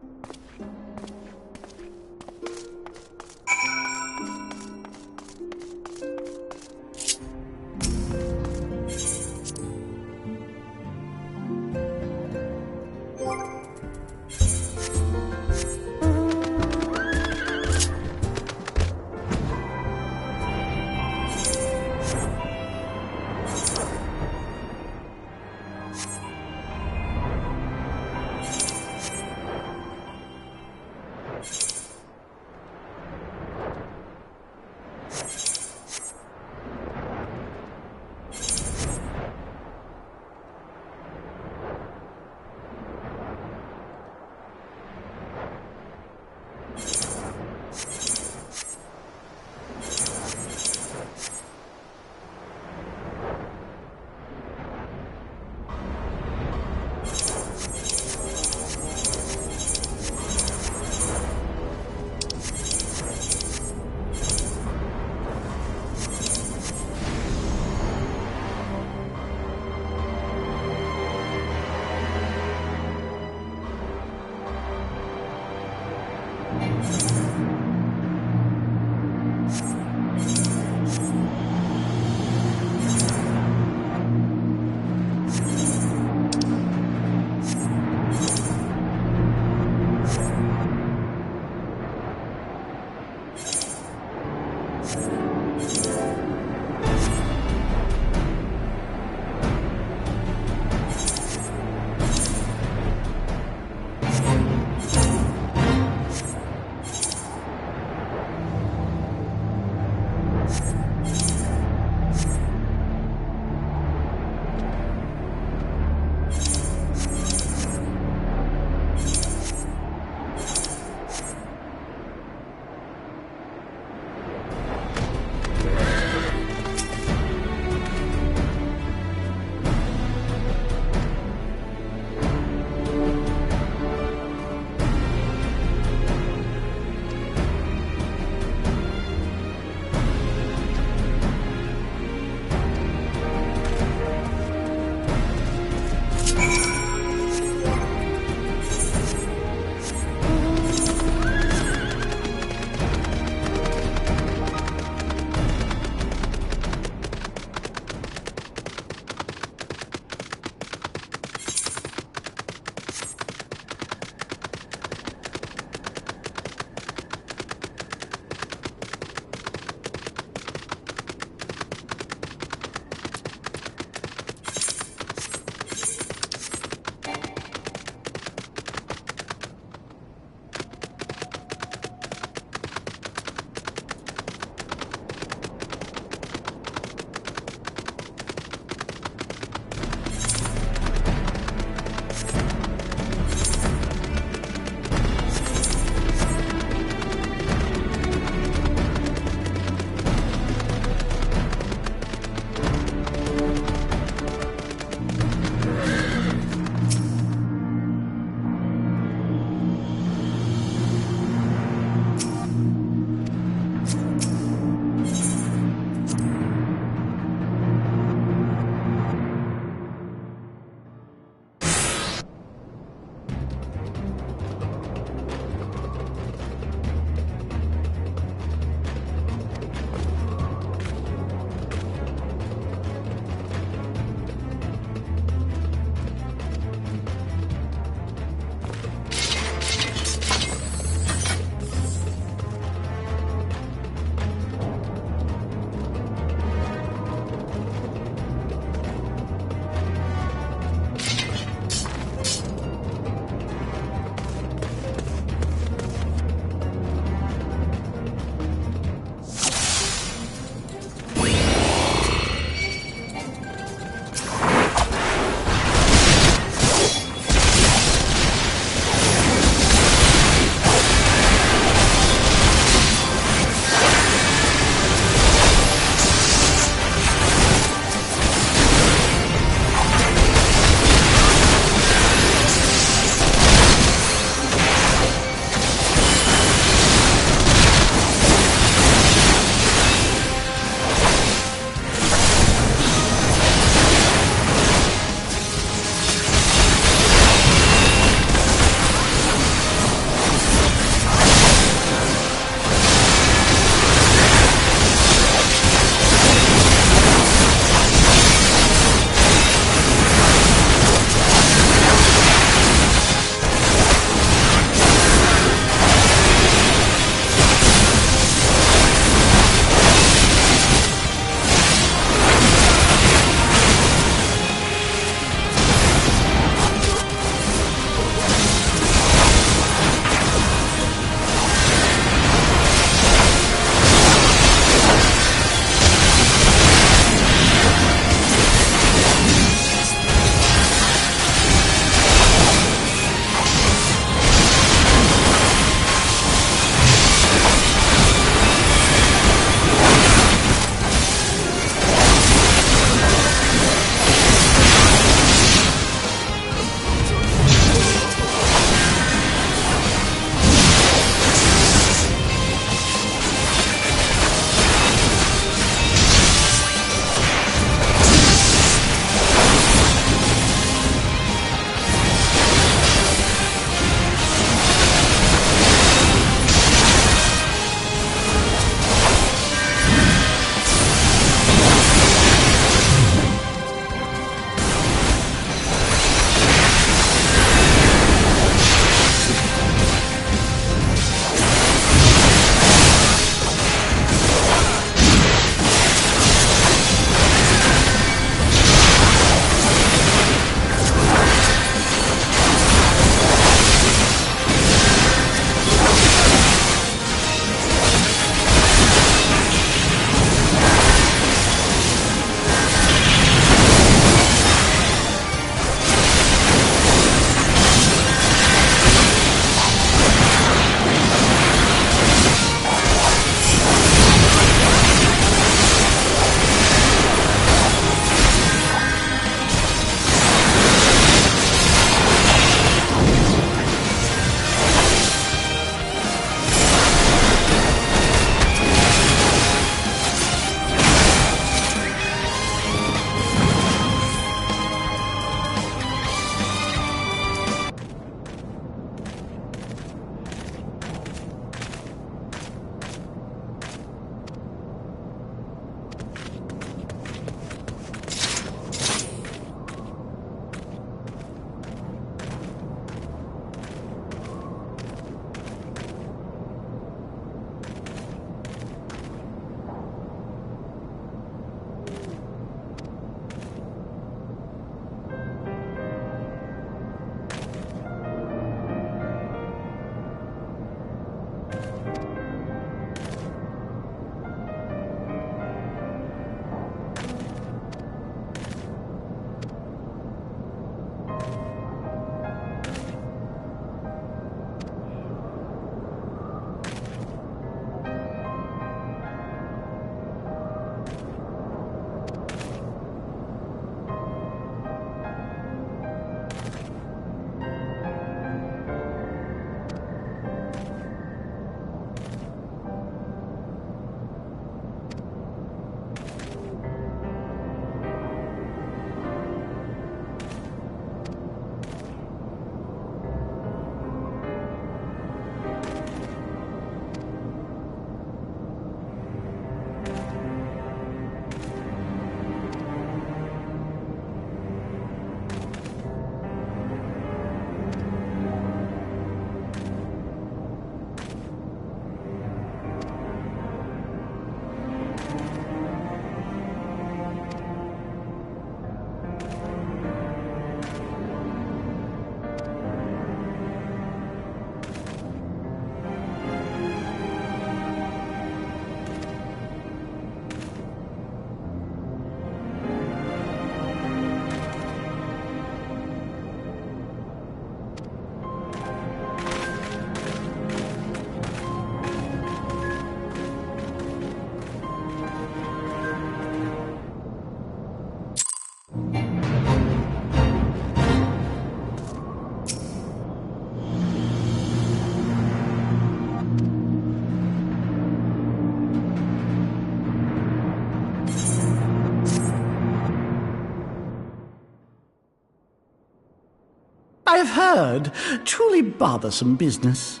I've heard. Truly bothersome business.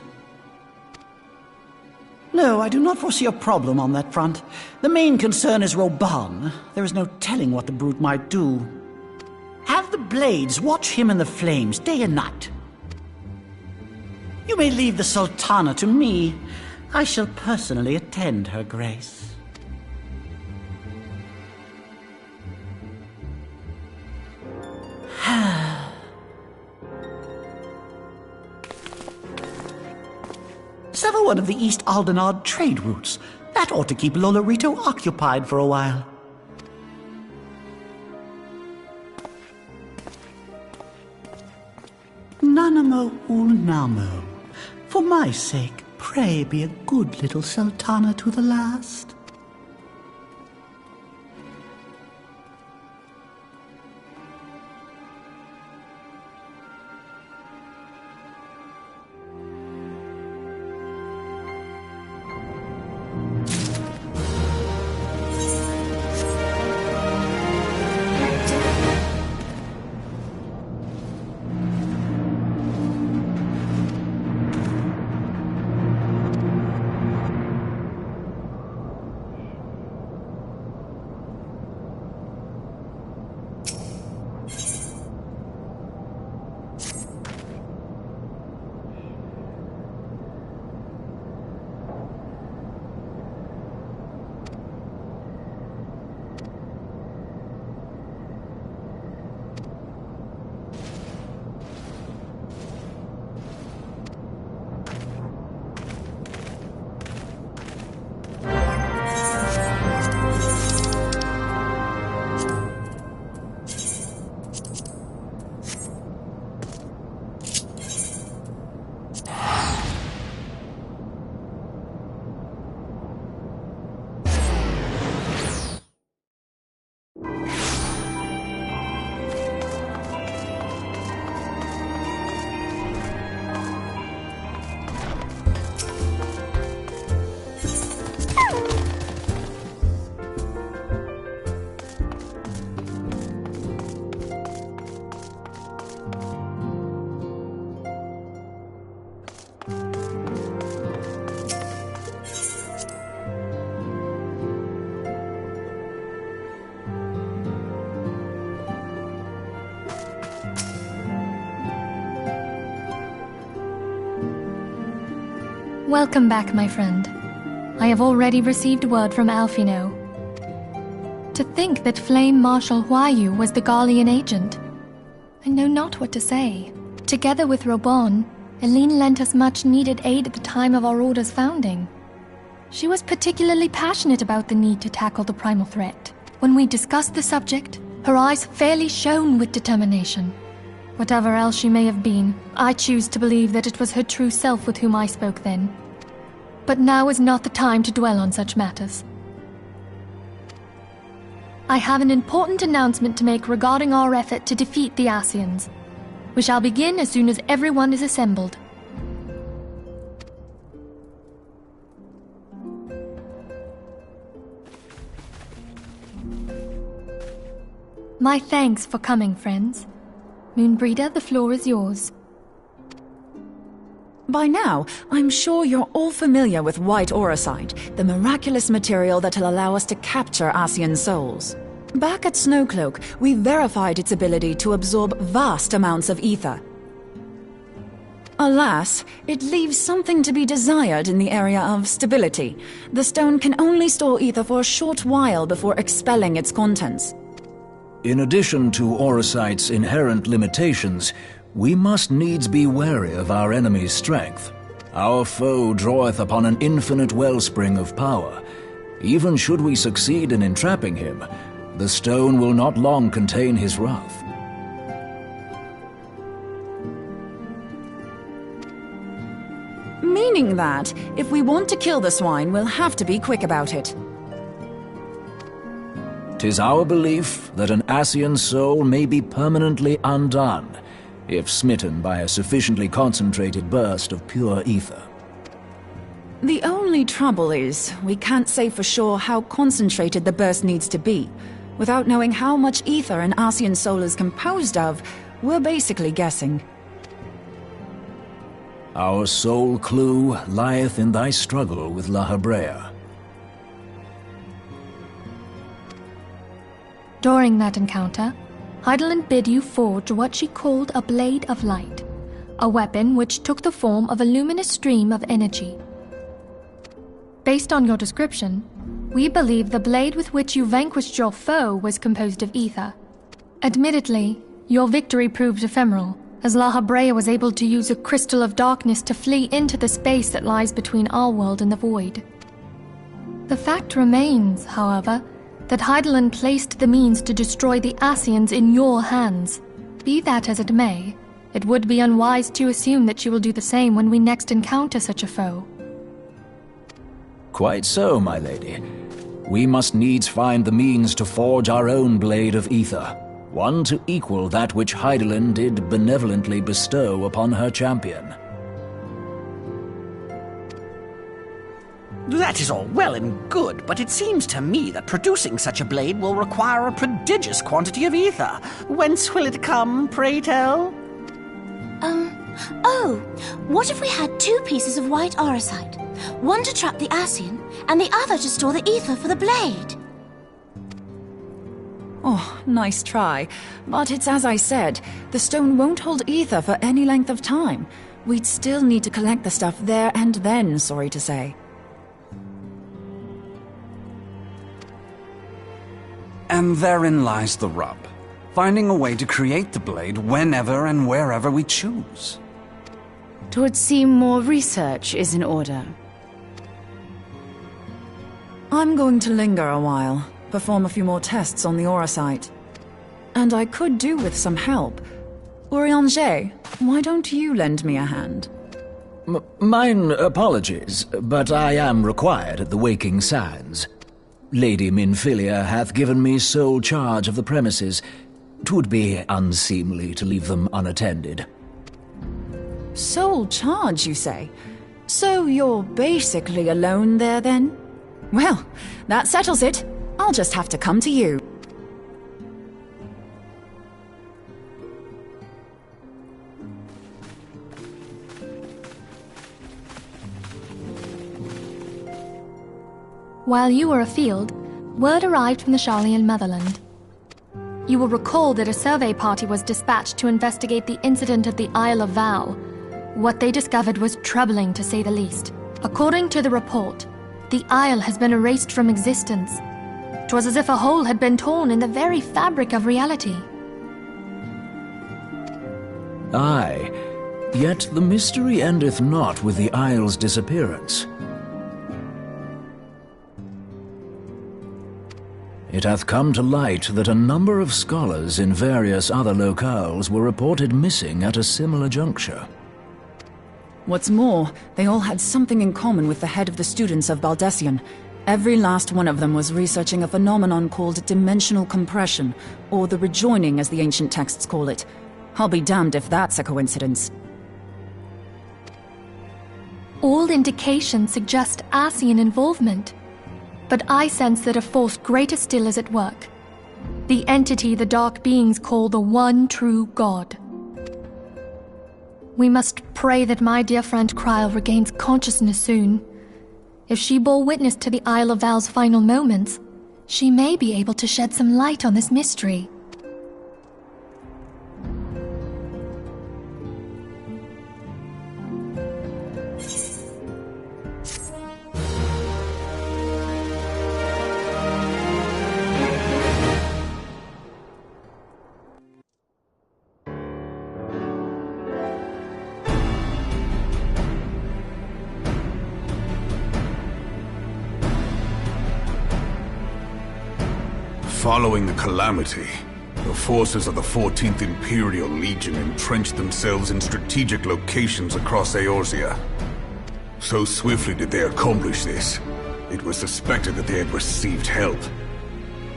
No, I do not foresee a problem on that front. The main concern is Roban. There is no telling what the brute might do. Have the Blades watch him in the flames day and night. You may leave the Sultana to me. I shall personally attend her grace. Sever one of the East Aldenard trade routes. That ought to keep Lolorito occupied for a while. Nanamo Unamo. For my sake, pray be a good little Sultana to the last. Welcome back, my friend. I have already received word from Alfino. To think that Flame Marshal Huayu was the Garlean agent. I know not what to say. Together with Roban, Eileen lent us much-needed aid at the time of our Order's founding. She was particularly passionate about the need to tackle the primal threat. When we discussed the subject, her eyes fairly shone with determination. Whatever else she may have been, I choose to believe that it was her true self with whom I spoke then. But now is not the time to dwell on such matters. I have an important announcement to make regarding our effort to defeat the Scions. We shall begin as soon as everyone is assembled. My thanks for coming, friends. Moonbreeder, the floor is yours. By now, I'm sure you're all familiar with White Auracite, the miraculous material that'll allow us to capture Scion souls. Back at Snowcloak, we verified its ability to absorb vast amounts of ether. Alas, it leaves something to be desired in the area of stability. The stone can only store ether for a short while before expelling its contents. In addition to Auracite's inherent limitations, we must needs be wary of our enemy's strength. Our foe draweth upon an infinite wellspring of power. Even should we succeed in entrapping him, the stone will not long contain his wrath. Meaning that, if we want to kill the swine, we'll have to be quick about it. 'Tis our belief that an Scion soul may be permanently undone, if smitten by a sufficiently concentrated burst of pure ether. The only trouble is, we can't say for sure how concentrated the burst needs to be. Without knowing how much ether an Scion soul is composed of, we're basically guessing. Our sole clue lieth in thy struggle with La Hebrea. During that encounter, Heidelin bid you forge what she called a Blade of Light, a weapon which took the form of a luminous stream of energy. Based on your description, we believe the blade with which you vanquished your foe was composed of ether. Admittedly, your victory proved ephemeral, as La Hebrea was able to use a crystal of darkness to flee into the space that lies between our world and the void. The fact remains, however, that Heidelin placed the means to destroy the Ascians in your hands. Be that as it may, it would be unwise to assume that she will do the same when we next encounter such a foe. Quite so, my lady. We must needs find the means to forge our own blade of ether, one to equal that which Heidelin did benevolently bestow upon her champion. That is all well and good, but it seems to me that producing such a blade will require a prodigious quantity of ether. Whence will it come, pray tell? What if we had 2 pieces of white orosite? One to trap the Ascian, and the other to store the ether for the blade. Oh, nice try. But it's as I said, the stone won't hold ether for any length of time. We'd still need to collect the stuff there and then, sorry to say. And therein lies the rub. Finding a way to create the blade whenever and wherever we choose. 'Twould seem more research is in order. I'm going to linger a while, perform a few more tests on the orosite. And I could do with some help. Urianger, why don't you lend me a hand? Mine apologies, but I am required at the Waking Sands. Lady Minfilia hath given me sole charge of the premises. 'Twould be unseemly to leave them unattended. Sole charge, you say? So you're basically alone there, then? Well, that settles it. I'll just have to come to you. While you were afield, word arrived from the Sharlayan motherland. You will recall that a survey party was dispatched to investigate the incident at the Isle of Vow. What they discovered was troubling, to say the least. According to the report, the isle has been erased from existence. 'Twas as if a hole had been torn in the very fabric of reality. Aye, yet the mystery endeth not with the isle's disappearance. It hath come to light that a number of scholars in various other locales were reported missing at a similar juncture. What's more, they all had something in common with the head of the students of Baldessian. Every last one of them was researching a phenomenon called dimensional compression, or the rejoining as the ancient texts call it. I'll be damned if that's a coincidence. All indications suggest Ascian involvement, but I sense that a force greater still is at work. The entity the Dark Beings call the One True God. We must pray that my dear friend Kryl regains consciousness soon. If she bore witness to the Isle of Val's final moments, she may be able to shed some light on this mystery. Following the calamity, the forces of the 14th Imperial Legion entrenched themselves in strategic locations across Eorzea. So swiftly did they accomplish this, it was suspected that they had received help.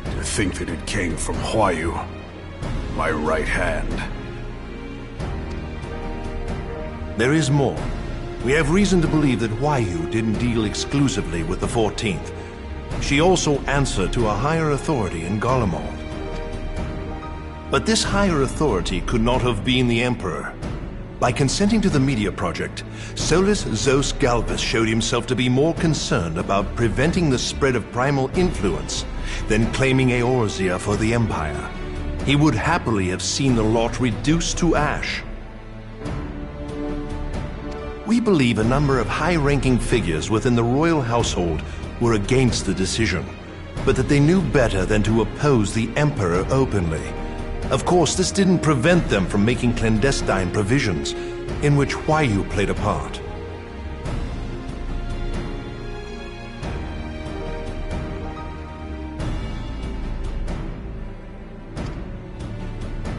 To think that it came from Huayu, my right hand. There is more. We have reason to believe that Huayu didn't deal exclusively with the 14th. She also answered to a higher authority in Garlermald. But this higher authority could not have been the Emperor, By consenting to the Meteor Project, Solus Zos Galvus showed himself to be more concerned about preventing the spread of primal influence than claiming Eorzea for the Empire. He would happily have seen the lot reduced to ash. We believe a number of high-ranking figures within the royal household were against the decision, but that they knew better than to oppose the Emperor openly. Of course, this didn't prevent them from making clandestine provisions, in which Huayu played a part.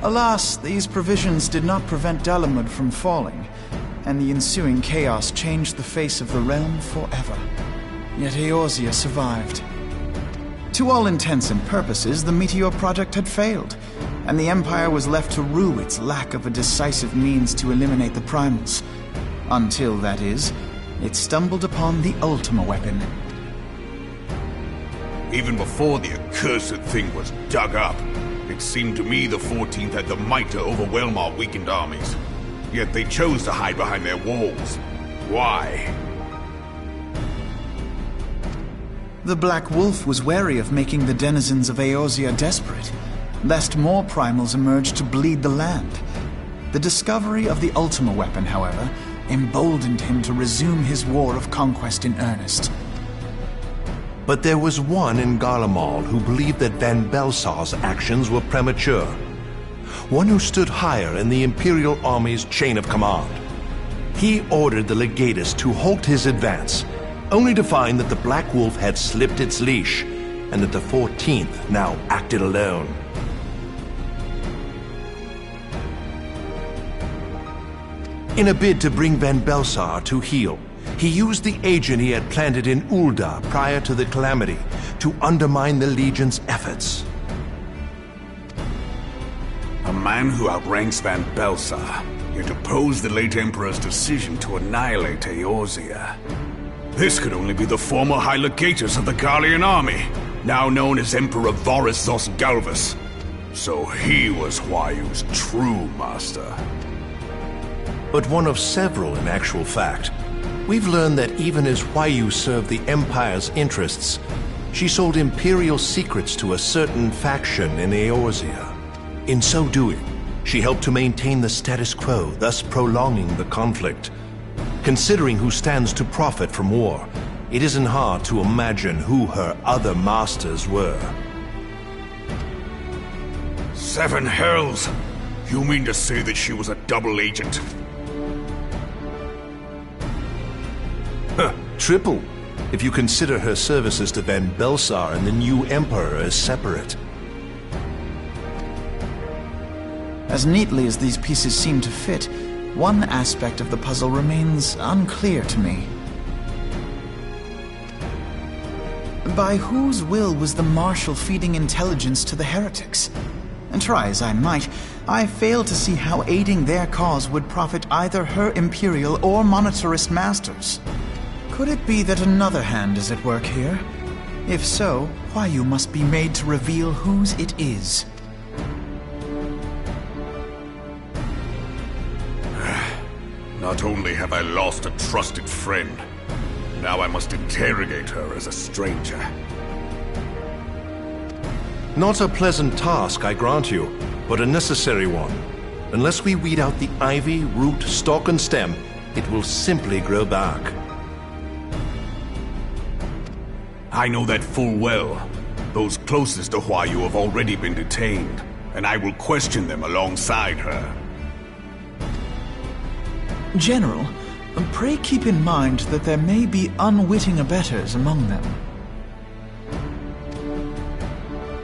Alas, these provisions did not prevent Garlermald from falling, and the ensuing chaos changed the face of the realm forever. Yet Eorzea survived. To all intents and purposes, the Meteor Project had failed, and the Empire was left to rue its lack of a decisive means to eliminate the primals. Until, that is, it stumbled upon the Ultima weapon. Even before the accursed thing was dug up, it seemed to me the 14th had the might to overwhelm our weakened armies. Yet they chose to hide behind their walls. Why? The Black Wolf was wary of making the denizens of Eorzea desperate, lest more primals emerge to bleed the land. The discovery of the Ultima weapon, however, emboldened him to resume his war of conquest in earnest. But there was one in Garlermald who believed that Van Belsar's actions were premature. One who stood higher in the Imperial Army's chain of command. He ordered the legatus to halt his advance, only to find that the Black Wolf had slipped its leash, and that the 14th now acted alone. In a bid to bring Van Belsar to heel, he used the agent he had planted in Ul'dah prior to the Calamity to undermine the Legion's efforts. A man who outranks Van Belsar, yet opposed the late Emperor's decision to annihilate Eorzea. This could only be the former High Legatus of the Garlean army, now known as Emperor Varus Zos Galvus. So he was Huayu's true master. But one of several in actual fact. We've learned that even as Huayu served the Empire's interests, she sold Imperial secrets to a certain faction in Eorzea. In so doing, she helped to maintain the status quo, thus prolonging the conflict. Considering who stands to profit from war, it isn't hard to imagine who her other masters were. Seven hells! You mean to say that she was a double agent? Triple, if you consider her services to Van Belsar and the new Emperor as separate. As neatly as these pieces seem to fit, one aspect of the puzzle remains unclear to me. By whose will was the Marshal feeding intelligence to the heretics? And try as I might, I fail to see how aiding their cause would profit either her Imperial or monetarist masters. Could it be that another hand is at work here? If so, Huayu must be made to reveal whose it is. Not only have I lost a trusted friend, now I must interrogate her as a stranger. Not a pleasant task, I grant you, but a necessary one. Unless we weed out the ivy, root, stalk, and stem, it will simply grow back. I know that full well. Those closest to Huayu have already been detained, and I will question them alongside her. General, pray keep in mind that there may be unwitting abettors among them.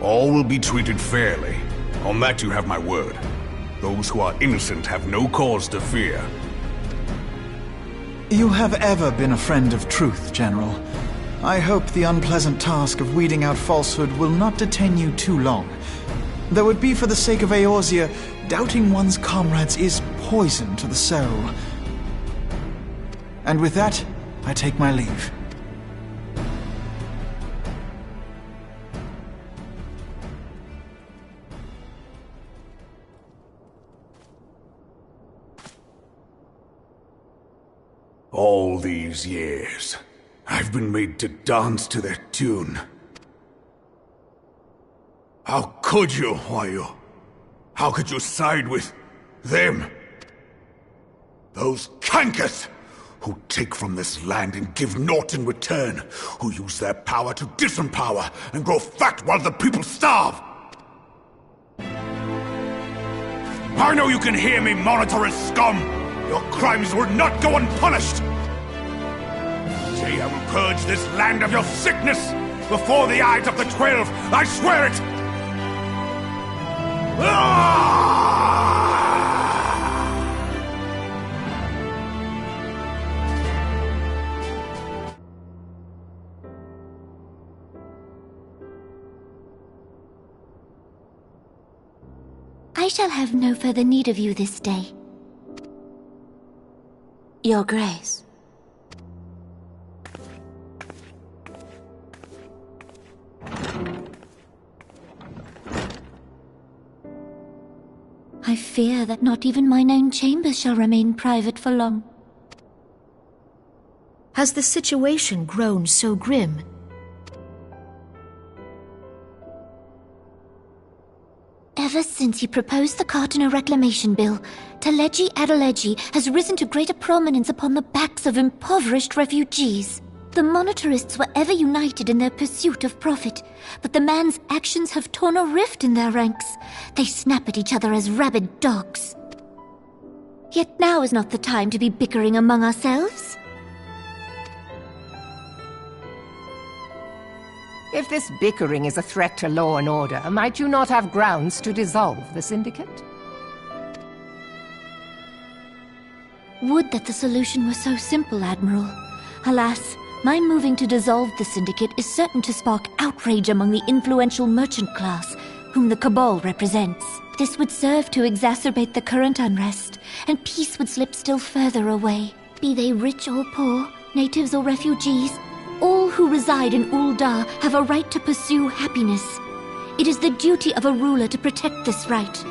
All will be treated fairly. On that you have my word. Those who are innocent have no cause to fear. You have ever been a friend of truth, General. I hope the unpleasant task of weeding out falsehood will not detain you too long. Though it be for the sake of Eorzea, doubting one's comrades is poison to the soul. And with that, I take my leave. All these years, I've been made to dance to their tune. How could you, Wayu? How could you side with them? Those cankers who take from this land and give naught in return, who use their power to disempower and grow fat while the people starve. I know you can hear me, monitorous scum! Your crimes will not go unpunished! Say I will purge this land of your sickness before the eyes of the 12, I swear it! I shall have no further need of you this day. Your Grace. I fear that not even mine own chambers shall remain private for long. Has the situation grown so grim? Ever since you proposed the Cardinal Reclamation Bill, Teleji Adeleji has risen to greater prominence upon the backs of impoverished refugees. The Monetarists were ever united in their pursuit of profit, but the man's actions have torn a rift in their ranks. They snap at each other as rabid dogs. Yet now is not the time to be bickering among ourselves. If this bickering is a threat to law and order, might you not have grounds to dissolve the Syndicate? Would that the solution were so simple, Admiral. Alas, my moving to dissolve the Syndicate is certain to spark outrage among the influential merchant class, whom the Cabal represents. This would serve to exacerbate the current unrest, and peace would slip still further away. Be they rich or poor, natives or refugees, all who reside in Ul'dah have a right to pursue happiness. It is the duty of a ruler to protect this right.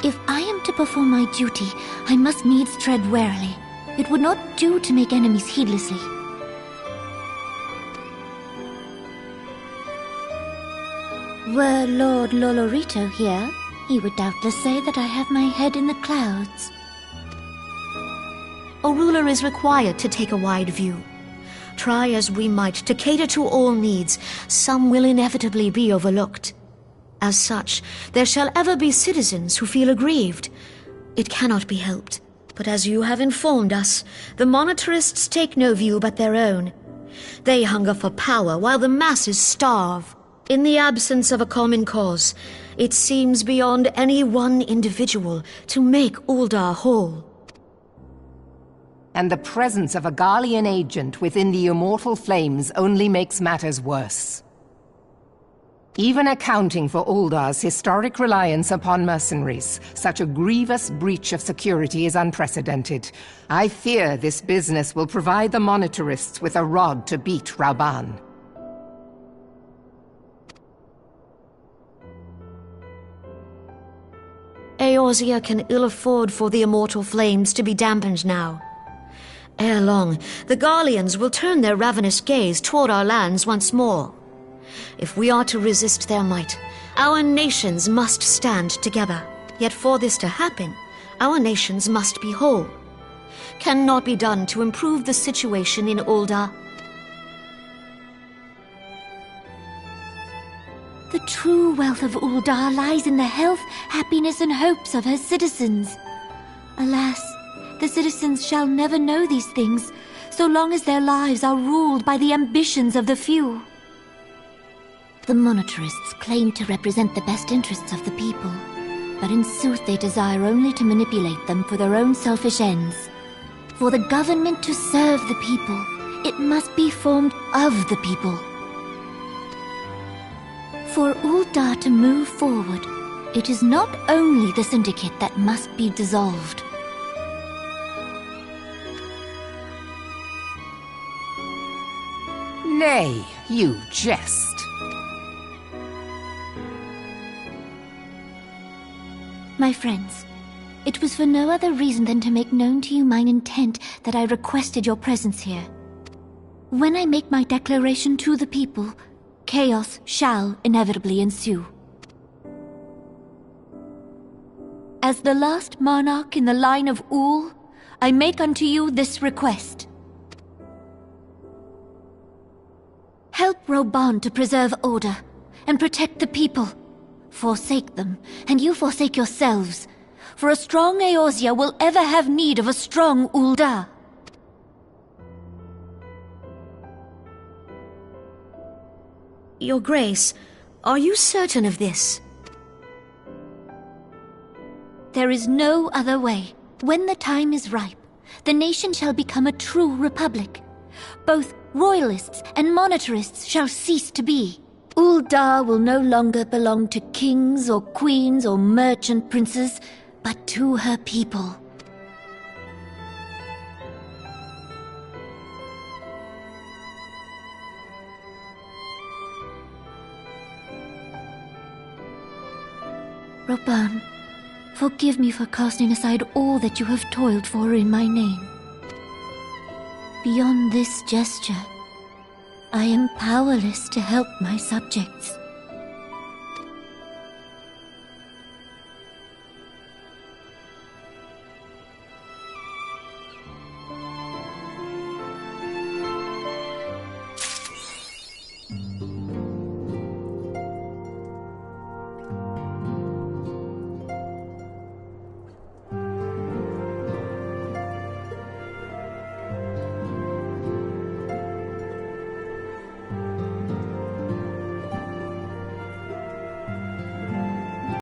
If I am to perform my duty, I must needs tread warily. It would not do to make enemies heedlessly. Were Lord Lolorito here, he would doubtless say that I have my head in the clouds. A ruler is required to take a wide view. Try as we might to cater to all needs, some will inevitably be overlooked. As such, there shall ever be citizens who feel aggrieved. It cannot be helped, but as you have informed us, the Monetarists take no view but their own. They hunger for power while the masses starve. In the absence of a common cause, it seems beyond any one individual to make Ul'dah whole. And the presence of a Garlean agent within the Immortal Flames only makes matters worse. Even accounting for Ul'dah's historic reliance upon mercenaries, such a grievous breach of security is unprecedented. I fear this business will provide the Monetarists with a rod to beat Rauban. Eorzea can ill afford for the Immortal Flames to be dampened now. Ere long, the Garleans will turn their ravenous gaze toward our lands once more. If we are to resist their might, our nations must stand together. Yet for this to happen, our nations must be whole. Cannot be done to improve the situation in Ul'dah. The true wealth of Ul'dah lies in the health, happiness, and hopes of her citizens. Alas, the citizens shall never know these things, so long as their lives are ruled by the ambitions of the few. The Monetarists claim to represent the best interests of the people, but in sooth they desire only to manipulate them for their own selfish ends. For the government to serve the people, it must be formed of the people. For Ul'dah to move forward, it is not only the Syndicate that must be dissolved. Nay, you jest. My friends, It was for no other reason than to make known to you mine intent that I requested your presence here. When I make my declaration to the people, chaos shall inevitably ensue. As the last monarch in the line of Ul, I make unto you this request. Help Roban to preserve order and protect the people. Forsake them, and you forsake yourselves. For a strong Eorzea will ever have need of a strong Ul'dah. Your Grace, are you certain of this? There is no other way. When the time is ripe, the nation shall become a true republic. Both royalists and monetarists shall cease to be. Ul'dah will no longer belong to kings or queens or merchant princes, but to her people. Roban, forgive me for casting aside all that you have toiled for in my name. Beyond this gesture, I am powerless to help my subjects.